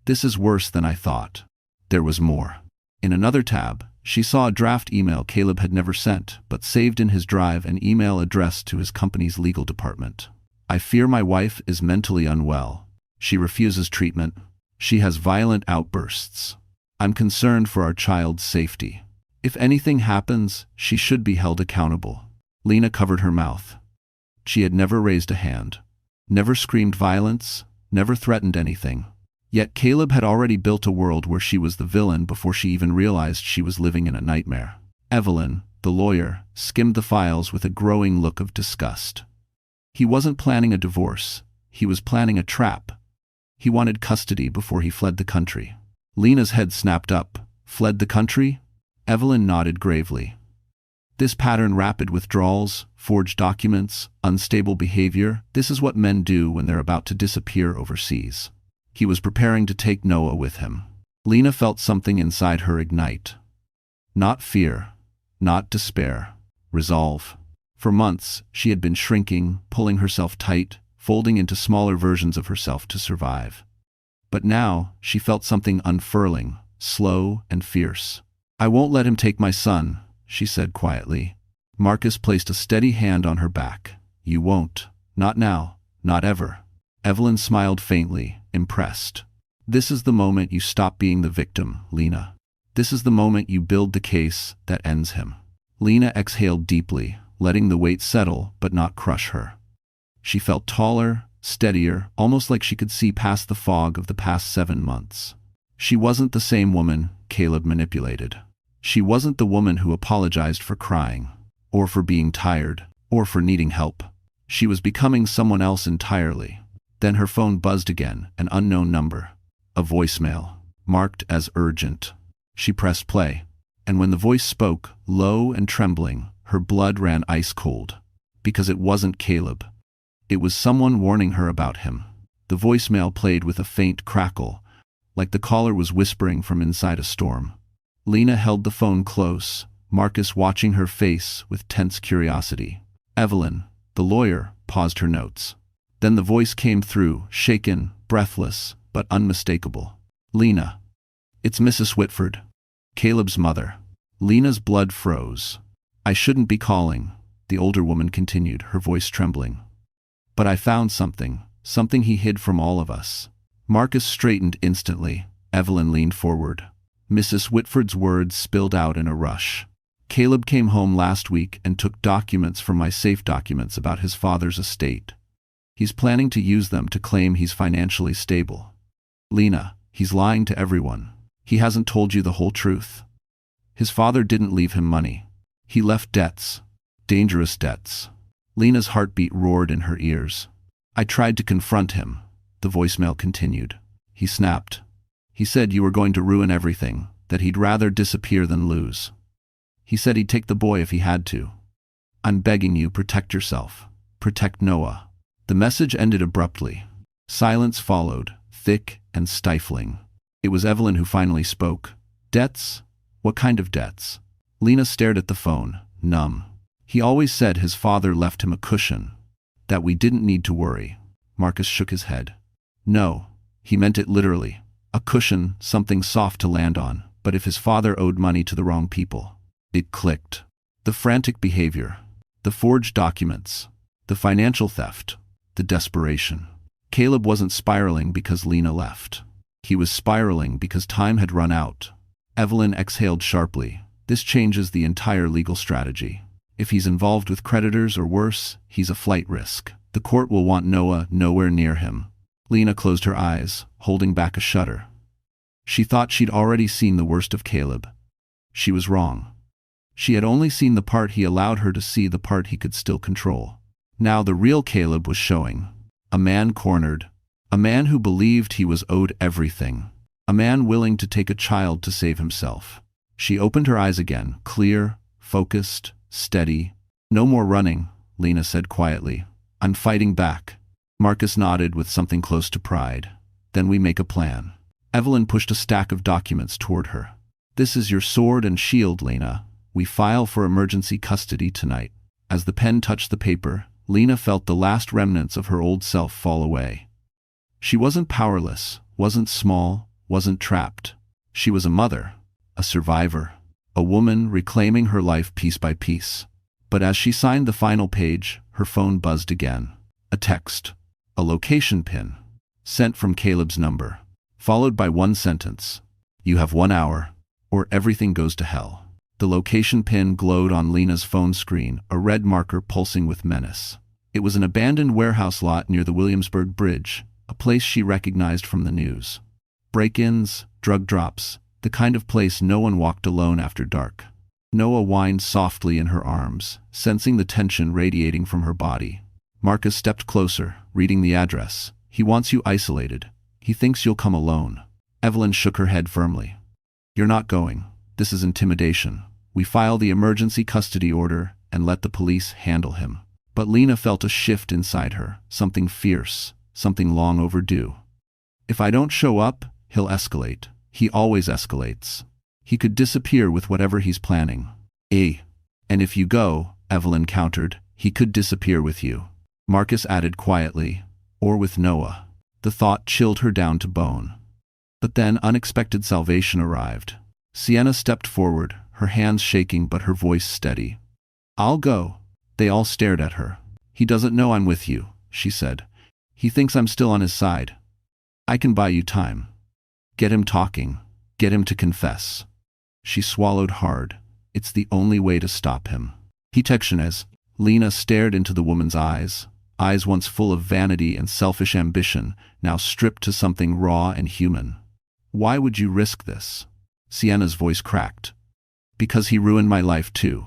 This is worse than I thought. There was more. In another tab, she saw a draft email Caleb had never sent, but saved in his drive an email addressed to his company's legal department. I fear my wife is mentally unwell. She refuses treatment. She has violent outbursts. I'm concerned for our child's safety. If anything happens, she should be held accountable. Lena covered her mouth. She had never raised a hand. Never screamed violence. Never threatened anything. Yet Caleb had already built a world where she was the villain before she even realized she was living in a nightmare. Evelyn, the lawyer, skimmed the files with a growing look of disgust. He wasn't planning a divorce. He was planning a trap. He wanted custody before he fled the country. Lena's head snapped up. Fled the country? Evelyn nodded gravely. This pattern, rapid withdrawals, forged documents, unstable behavior, this is what men do when they're about to disappear overseas. He was preparing to take Noah with him. Lena felt something inside her ignite. Not fear, not despair, resolve. For months, she had been shrinking, pulling herself tight, folding into smaller versions of herself to survive. But now, she felt something unfurling, slow and fierce. I won't let him take my son, she said quietly. Marcus placed a steady hand on her back. You won't. Not now. Not ever. Evelyn smiled faintly, impressed. This is the moment you stop being the victim, Lena. This is the moment you build the case that ends him. Lena exhaled deeply, letting the weight settle but not crush her. She felt taller, steadier, almost like she could see past the fog of the past 7 months. She wasn't the same woman Caleb manipulated. She wasn't the woman who apologized for crying, or for being tired, or for needing help. She was becoming someone else entirely. Then her phone buzzed again, an unknown number. A voicemail, marked as urgent. She pressed play. And when the voice spoke, low and trembling, her blood ran ice cold. Because it wasn't Caleb. It was someone warning her about him. The voicemail played with a faint crackle, like the caller was whispering from inside a storm. Lena held the phone close, Marcus watching her face with tense curiosity. Evelyn, the lawyer, paused her notes. Then the voice came through, shaken, breathless, but unmistakable. Lena. It's Mrs. Whitford. Caleb's mother. Lena's blood froze. I shouldn't be calling, the older woman continued, her voice trembling. But I found something he hid from all of us. Marcus straightened instantly. Evelyn leaned forward. Mrs. Whitford's words spilled out in a rush. Caleb came home last week and took documents from my safe documents about his father's estate. He's planning to use them to claim he's financially stable. Lena, he's lying to everyone. He hasn't told you the whole truth. His father didn't leave him money. He left debts. Dangerous debts. Lena's heartbeat roared in her ears. I tried to confront him, the voicemail continued. He snapped. He said you were going to ruin everything, that he'd rather disappear than lose. He said he'd take the boy if he had to. I'm begging you, protect yourself. Protect Noah. The message ended abruptly. Silence followed, thick and stifling. It was Evelyn who finally spoke. Debts? What kind of debts? Lena stared at the phone, numb. He always said his father left him a cushion, that we didn't need to worry. Marcus shook his head. No, he meant it literally. A cushion, something soft to land on, but if his father owed money to the wrong people. It clicked. The frantic behavior, the forged documents, the financial theft, the desperation. Caleb wasn't spiraling because Lena left. He was spiraling because time had run out. Evelyn exhaled sharply. This changes the entire legal strategy. If he's involved with creditors or worse, he's a flight risk. The court will want Noah nowhere near him. Lena closed her eyes, holding back a shudder. She thought she'd already seen the worst of Caleb. She was wrong. She had only seen the part he allowed her to see, the part he could still control. Now the real Caleb was showing. A man cornered. A man who believed he was owed everything. A man willing to take a child to save himself. She opened her eyes again, clear, focused, steady. No more running, Lena said quietly. I'm fighting back. Marcus nodded with something close to pride. Then we make a plan. Evelyn pushed a stack of documents toward her. This is your sword and shield, Lena. We file for emergency custody tonight. As the pen touched the paper, Lena felt the last remnants of her old self fall away. She wasn't powerless, wasn't small, wasn't trapped. She was a mother, a survivor, a woman reclaiming her life piece by piece. But as she signed the final page, her phone buzzed again. A text. A location pin. Sent from Caleb's number. Followed by one sentence. You have 1 hour, or everything goes to hell. The location pin glowed on Lena's phone screen, a red marker pulsing with menace. It was an abandoned warehouse lot near the Williamsburg Bridge, a place she recognized from the news. Break-ins, drug drops, the kind of place no one walked alone after dark. Noah whined softly in her arms, sensing the tension radiating from her body. Marcus stepped closer, reading the address. He wants you isolated. He thinks you'll come alone. Evelyn shook her head firmly. You're not going. This is intimidation. We file the emergency custody order and let the police handle him. But Lena felt a shift inside her, something fierce, something long overdue. If I don't show up, he'll escalate. He always escalates. He could disappear with whatever he's planning. And if you go, Evelyn countered, he could disappear with you. Marcus added quietly, or with Noah. The thought chilled her down to bone. But then unexpected salvation arrived. Sienna stepped forward, her hands shaking but her voice steady. I'll go. They all stared at her. He doesn't know I'm with you, she said. He thinks I'm still on his side. I can buy you time. Get him talking. Get him to confess. She swallowed hard. It's the only way to stop him. As Lena stared into the woman's eyes once full of vanity and selfish ambition, now stripped to something raw and human. Why would you risk this? Sienna's voice cracked. Because he ruined my life too.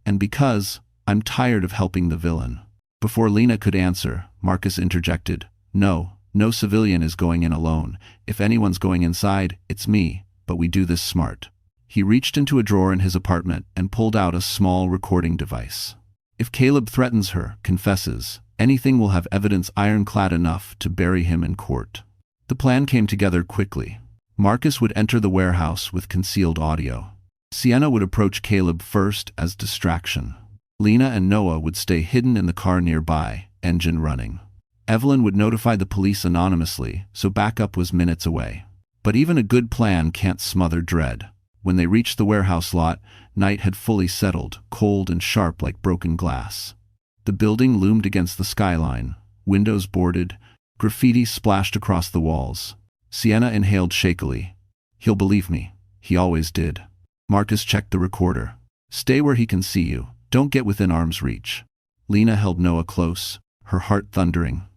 And because I'm tired of helping the villain. Before Lena could answer, Marcus interjected. No civilian is going in alone. If anyone's going inside, it's me, but we do this smart. He reached into a drawer in his apartment and pulled out a small recording device. If Caleb threatens her, confesses, anything will have evidence ironclad enough to bury him in court. The plan came together quickly. Marcus would enter the warehouse with concealed audio. Sienna would approach Caleb first as distraction. Lena and Noah would stay hidden in the car nearby, engine running. Evelyn would notify the police anonymously, so backup was minutes away. But even a good plan can't smother dread. When they reached the warehouse lot, night had fully settled, cold and sharp like broken glass. The building loomed against the skyline, windows boarded, graffiti splashed across the walls. Sienna inhaled shakily. He'll believe me. He always did. Marcus checked the recorder. Stay where he can see you. Don't get within arm's reach. Lena held Noah close, her heart thundering.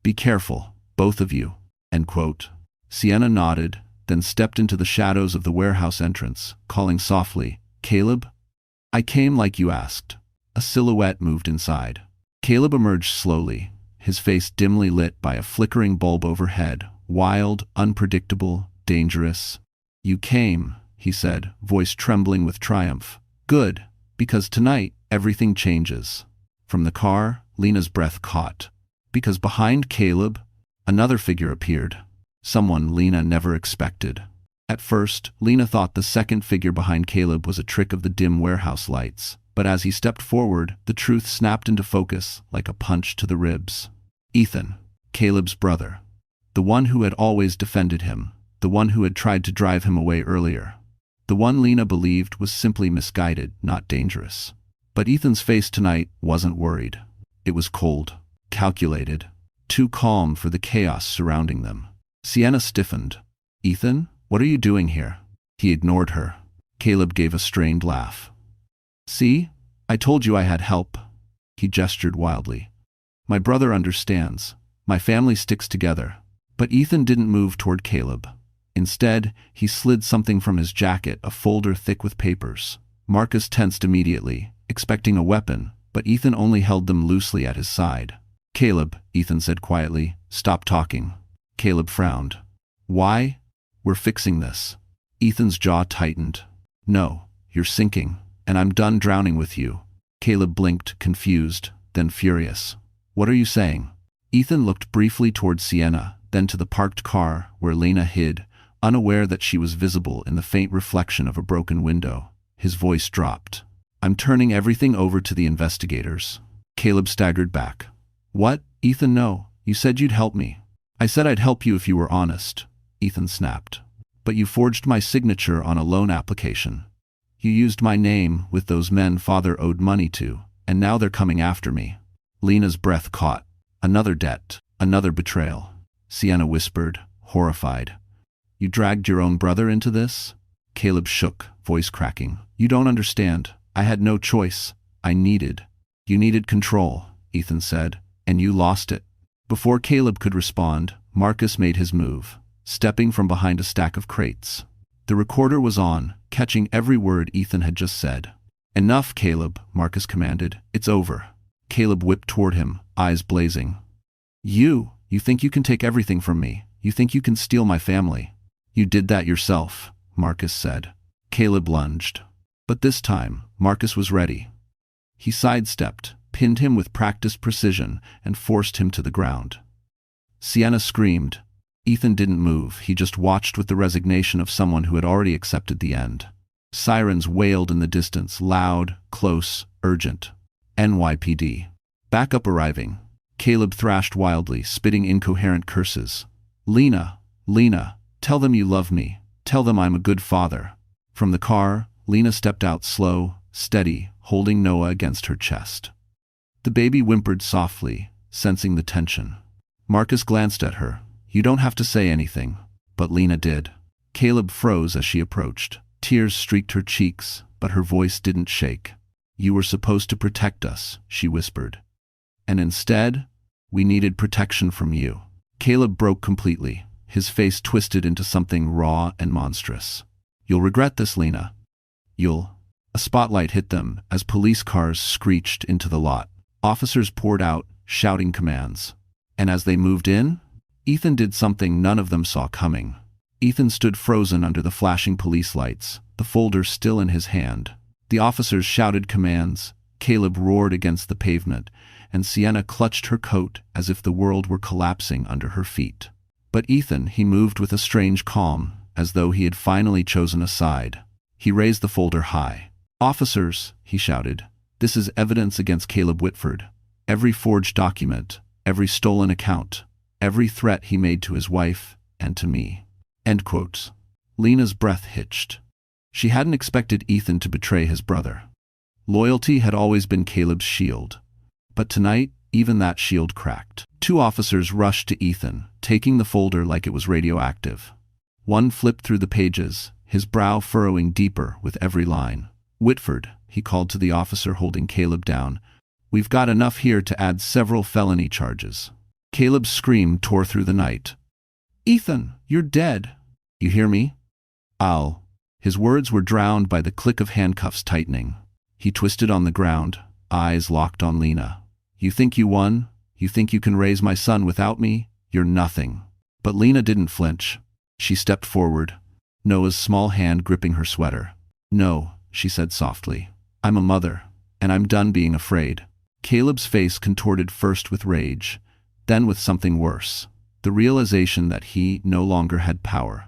Be careful, both of you. End quote. Sienna nodded, then stepped into the shadows of the warehouse entrance, calling softly, Caleb? I came like you asked. A silhouette moved inside. Caleb emerged slowly, his face dimly lit by a flickering bulb overhead, wild, unpredictable, dangerous. You came, he said, voice trembling with triumph. Good, because tonight, everything changes. From the car, Lena's breath caught. Because behind Caleb, another figure appeared. Someone Lena never expected. At first, Lena thought the second figure behind Caleb was a trick of the dim warehouse lights, but as he stepped forward, the truth snapped into focus like a punch to the ribs. Ethan, Caleb's brother. The one who had always defended him, the one who had tried to drive him away earlier. The one Lena believed was simply misguided, not dangerous. But Ethan's face tonight wasn't worried. It was cold, calculated, too calm for the chaos surrounding them. Sienna stiffened. Ethan, what are you doing here? He ignored her. Caleb gave a strained laugh. See? I told you I had help. He gestured wildly. My brother understands. My family sticks together. But Ethan didn't move toward Caleb. Instead, he slid something from his jacket, a folder thick with papers. Marcus tensed immediately, expecting a weapon, but Ethan only held them loosely at his side. Caleb, Ethan said quietly, stop talking. Caleb frowned. Why? We're fixing this. Ethan's jaw tightened. No, you're sinking, and I'm done drowning with you. Caleb blinked, confused, then furious. What are you saying? Ethan looked briefly toward Sienna, then to the parked car where Lena hid, unaware that she was visible in the faint reflection of a broken window. His voice dropped. I'm turning everything over to the investigators. Caleb staggered back. What? Ethan, no. You said you'd help me. I said I'd help you if you were honest. Ethan snapped. But you forged my signature on a loan application. You used my name with those men father owed money to, and now they're coming after me. Lena's breath caught. Another debt. Another betrayal. Sienna whispered, horrified. You dragged your own brother into this? Caleb shook, voice cracking. You don't understand. I had no choice. You needed control, Ethan said, and you lost it. Before Caleb could respond, Marcus made his move, stepping from behind a stack of crates. The recorder was on, catching every word Ethan had just said. Enough, Caleb, Marcus commanded. It's over. Caleb whipped toward him, eyes blazing. You think you can take everything from me. You think you can steal my family. You did that yourself, Marcus said. Caleb lunged. But this time, Marcus was ready. He sidestepped, pinned him with practiced precision, and forced him to the ground. Sienna screamed. Ethan didn't move. He just watched with the resignation of someone who had already accepted the end. Sirens wailed in the distance, loud, close, urgent. NYPD. Backup arriving. Caleb thrashed wildly, spitting incoherent curses. Lena, tell them you love me. Tell them I'm a good father. From the car, Lena stepped out slow, steady, holding Noah against her chest. The baby whimpered softly, sensing the tension. Marcus glanced at her. You don't have to say anything. But Lena did. Caleb froze as she approached. Tears streaked her cheeks, but her voice didn't shake. You were supposed to protect us, she whispered. And instead, we needed protection from you. Caleb broke completely, his face twisted into something raw and monstrous. You'll regret this, Lena. A spotlight hit them as police cars screeched into the lot. Officers poured out, shouting commands. And as they moved in, Ethan did something none of them saw coming. Ethan stood frozen under the flashing police lights, the folder still in his hand. The officers shouted commands, Caleb roared against the pavement, and Sienna clutched her coat as if the world were collapsing under her feet. But Ethan, he moved with a strange calm, as though he had finally chosen a side. He raised the folder high. "Officers," he shouted, "this is evidence against Caleb Whitford. Every forged document, every stolen account, every threat he made to his wife and to me." End quotes. Lena's breath hitched. She hadn't expected Ethan to betray his brother. Loyalty had always been Caleb's shield. But tonight, even that shield cracked. Two officers rushed to Ethan, taking the folder like it was radioactive. One flipped through the pages, his brow furrowing deeper with every line. "Whitford," he called to the officer holding Caleb down, "we've got enough here to add several felony charges." Caleb's scream tore through the night. "Ethan, you're dead. You hear me? I'll..." His words were drowned by the click of handcuffs tightening. He twisted on the ground, eyes locked on Lena. "You think you won? You think you can raise my son without me? You're nothing." But Lena didn't flinch. She stepped forward, Noah's small hand gripping her sweater. "No," she said softly. "I'm a mother, and I'm done being afraid." Caleb's face contorted first with rage, then with something worse. The realization that he no longer had power.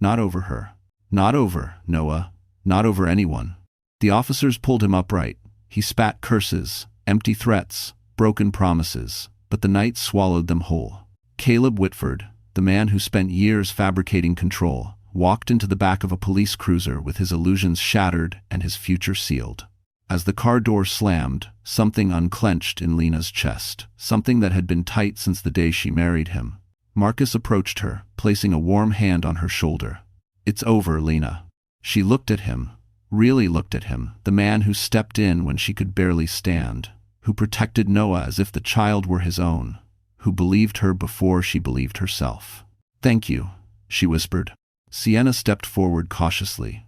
Not over her. Not over Noah. Not over anyone. The officers pulled him upright. He spat curses, empty threats, broken promises, but the night swallowed them whole. Caleb Whitford, the man who spent years fabricating control, walked into the back of a police cruiser with his illusions shattered and his future sealed. As the car door slammed, something unclenched in Lena's chest, something that had been tight since the day she married him. Marcus approached her, placing a warm hand on her shoulder. "It's over, Lena." She looked at him, really looked at him, the man who stepped in when she could barely stand, who protected Noah as if the child were his own, who believed her before she believed herself. "Thank you," she whispered. Sienna stepped forward cautiously.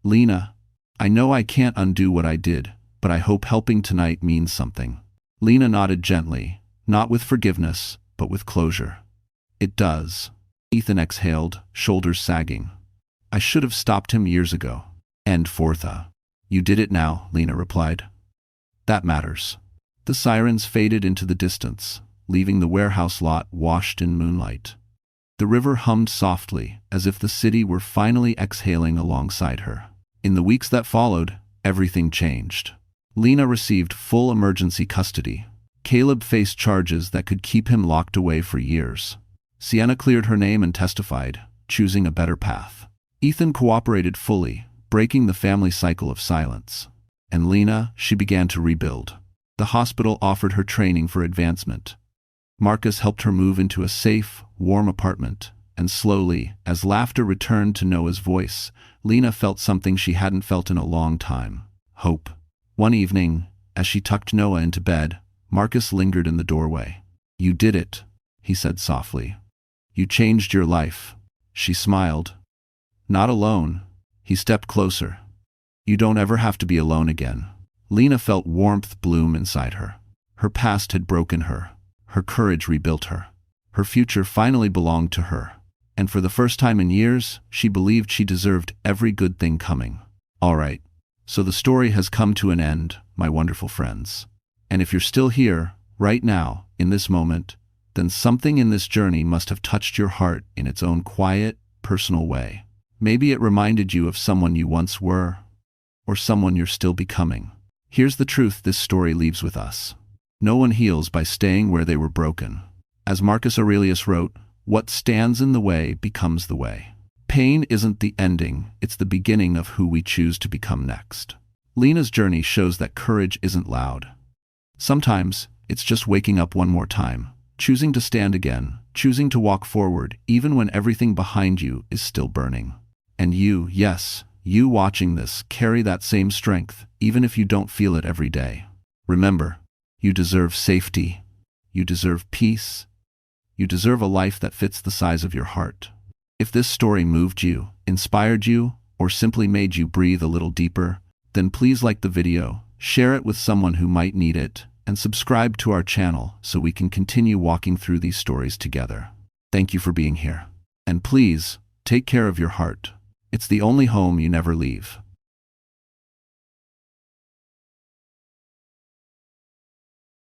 "Lena, I know I can't undo what I did, but I hope helping tonight means something." Lena nodded gently, not with forgiveness, but with closure. "It does." Ethan exhaled, shoulders sagging. "I should have stopped him years ago." "And Fortha." "You did it now," Lena replied. "That matters." The sirens faded into the distance, leaving the warehouse lot washed in moonlight. The river hummed softly, as if the city were finally exhaling alongside her. In the weeks that followed, everything changed. Lena received full emergency custody. Caleb faced charges that could keep him locked away for years. Sienna cleared her name and testified, choosing a better path. Ethan cooperated fully, breaking the family cycle of silence. And Lena, she began to rebuild. The hospital offered her training for advancement. Marcus helped her move into a safe, warm apartment, and slowly, as laughter returned to Noah's voice, Lena felt something she hadn't felt in a long time: hope. One evening, as she tucked Noah into bed, Marcus lingered in the doorway. "You did it," he said softly. "You changed your life." She smiled. "Not alone." He stepped closer. "You don't ever have to be alone again." Lena felt warmth bloom inside her. Her past had broken her. Her courage rebuilt her. Her future finally belonged to her. And for the first time in years, she believed she deserved every good thing coming. All right, so the story has come to an end, my wonderful friends. And if you're still here, right now, in this moment, then something in this journey must have touched your heart in its own quiet, personal way. Maybe it reminded you of someone you once were, or someone you're still becoming. Here's the truth this story leaves with us. No one heals by staying where they were broken. As Marcus Aurelius wrote, what stands in the way becomes the way. Pain isn't the ending, it's the beginning of who we choose to become next. Lena's journey shows that courage isn't loud. Sometimes, it's just waking up one more time, choosing to stand again, choosing to walk forward even when everything behind you is still burning. And you, yes, you watching this, carry that same strength, even if you don't feel it every day. Remember, you deserve safety. You deserve peace. You deserve a life that fits the size of your heart. If this story moved you, inspired you, or simply made you breathe a little deeper, then please like the video, share it with someone who might need it, and subscribe to our channel so we can continue walking through these stories together. Thank you for being here. And please, take care of your heart. It's the only home you never leave.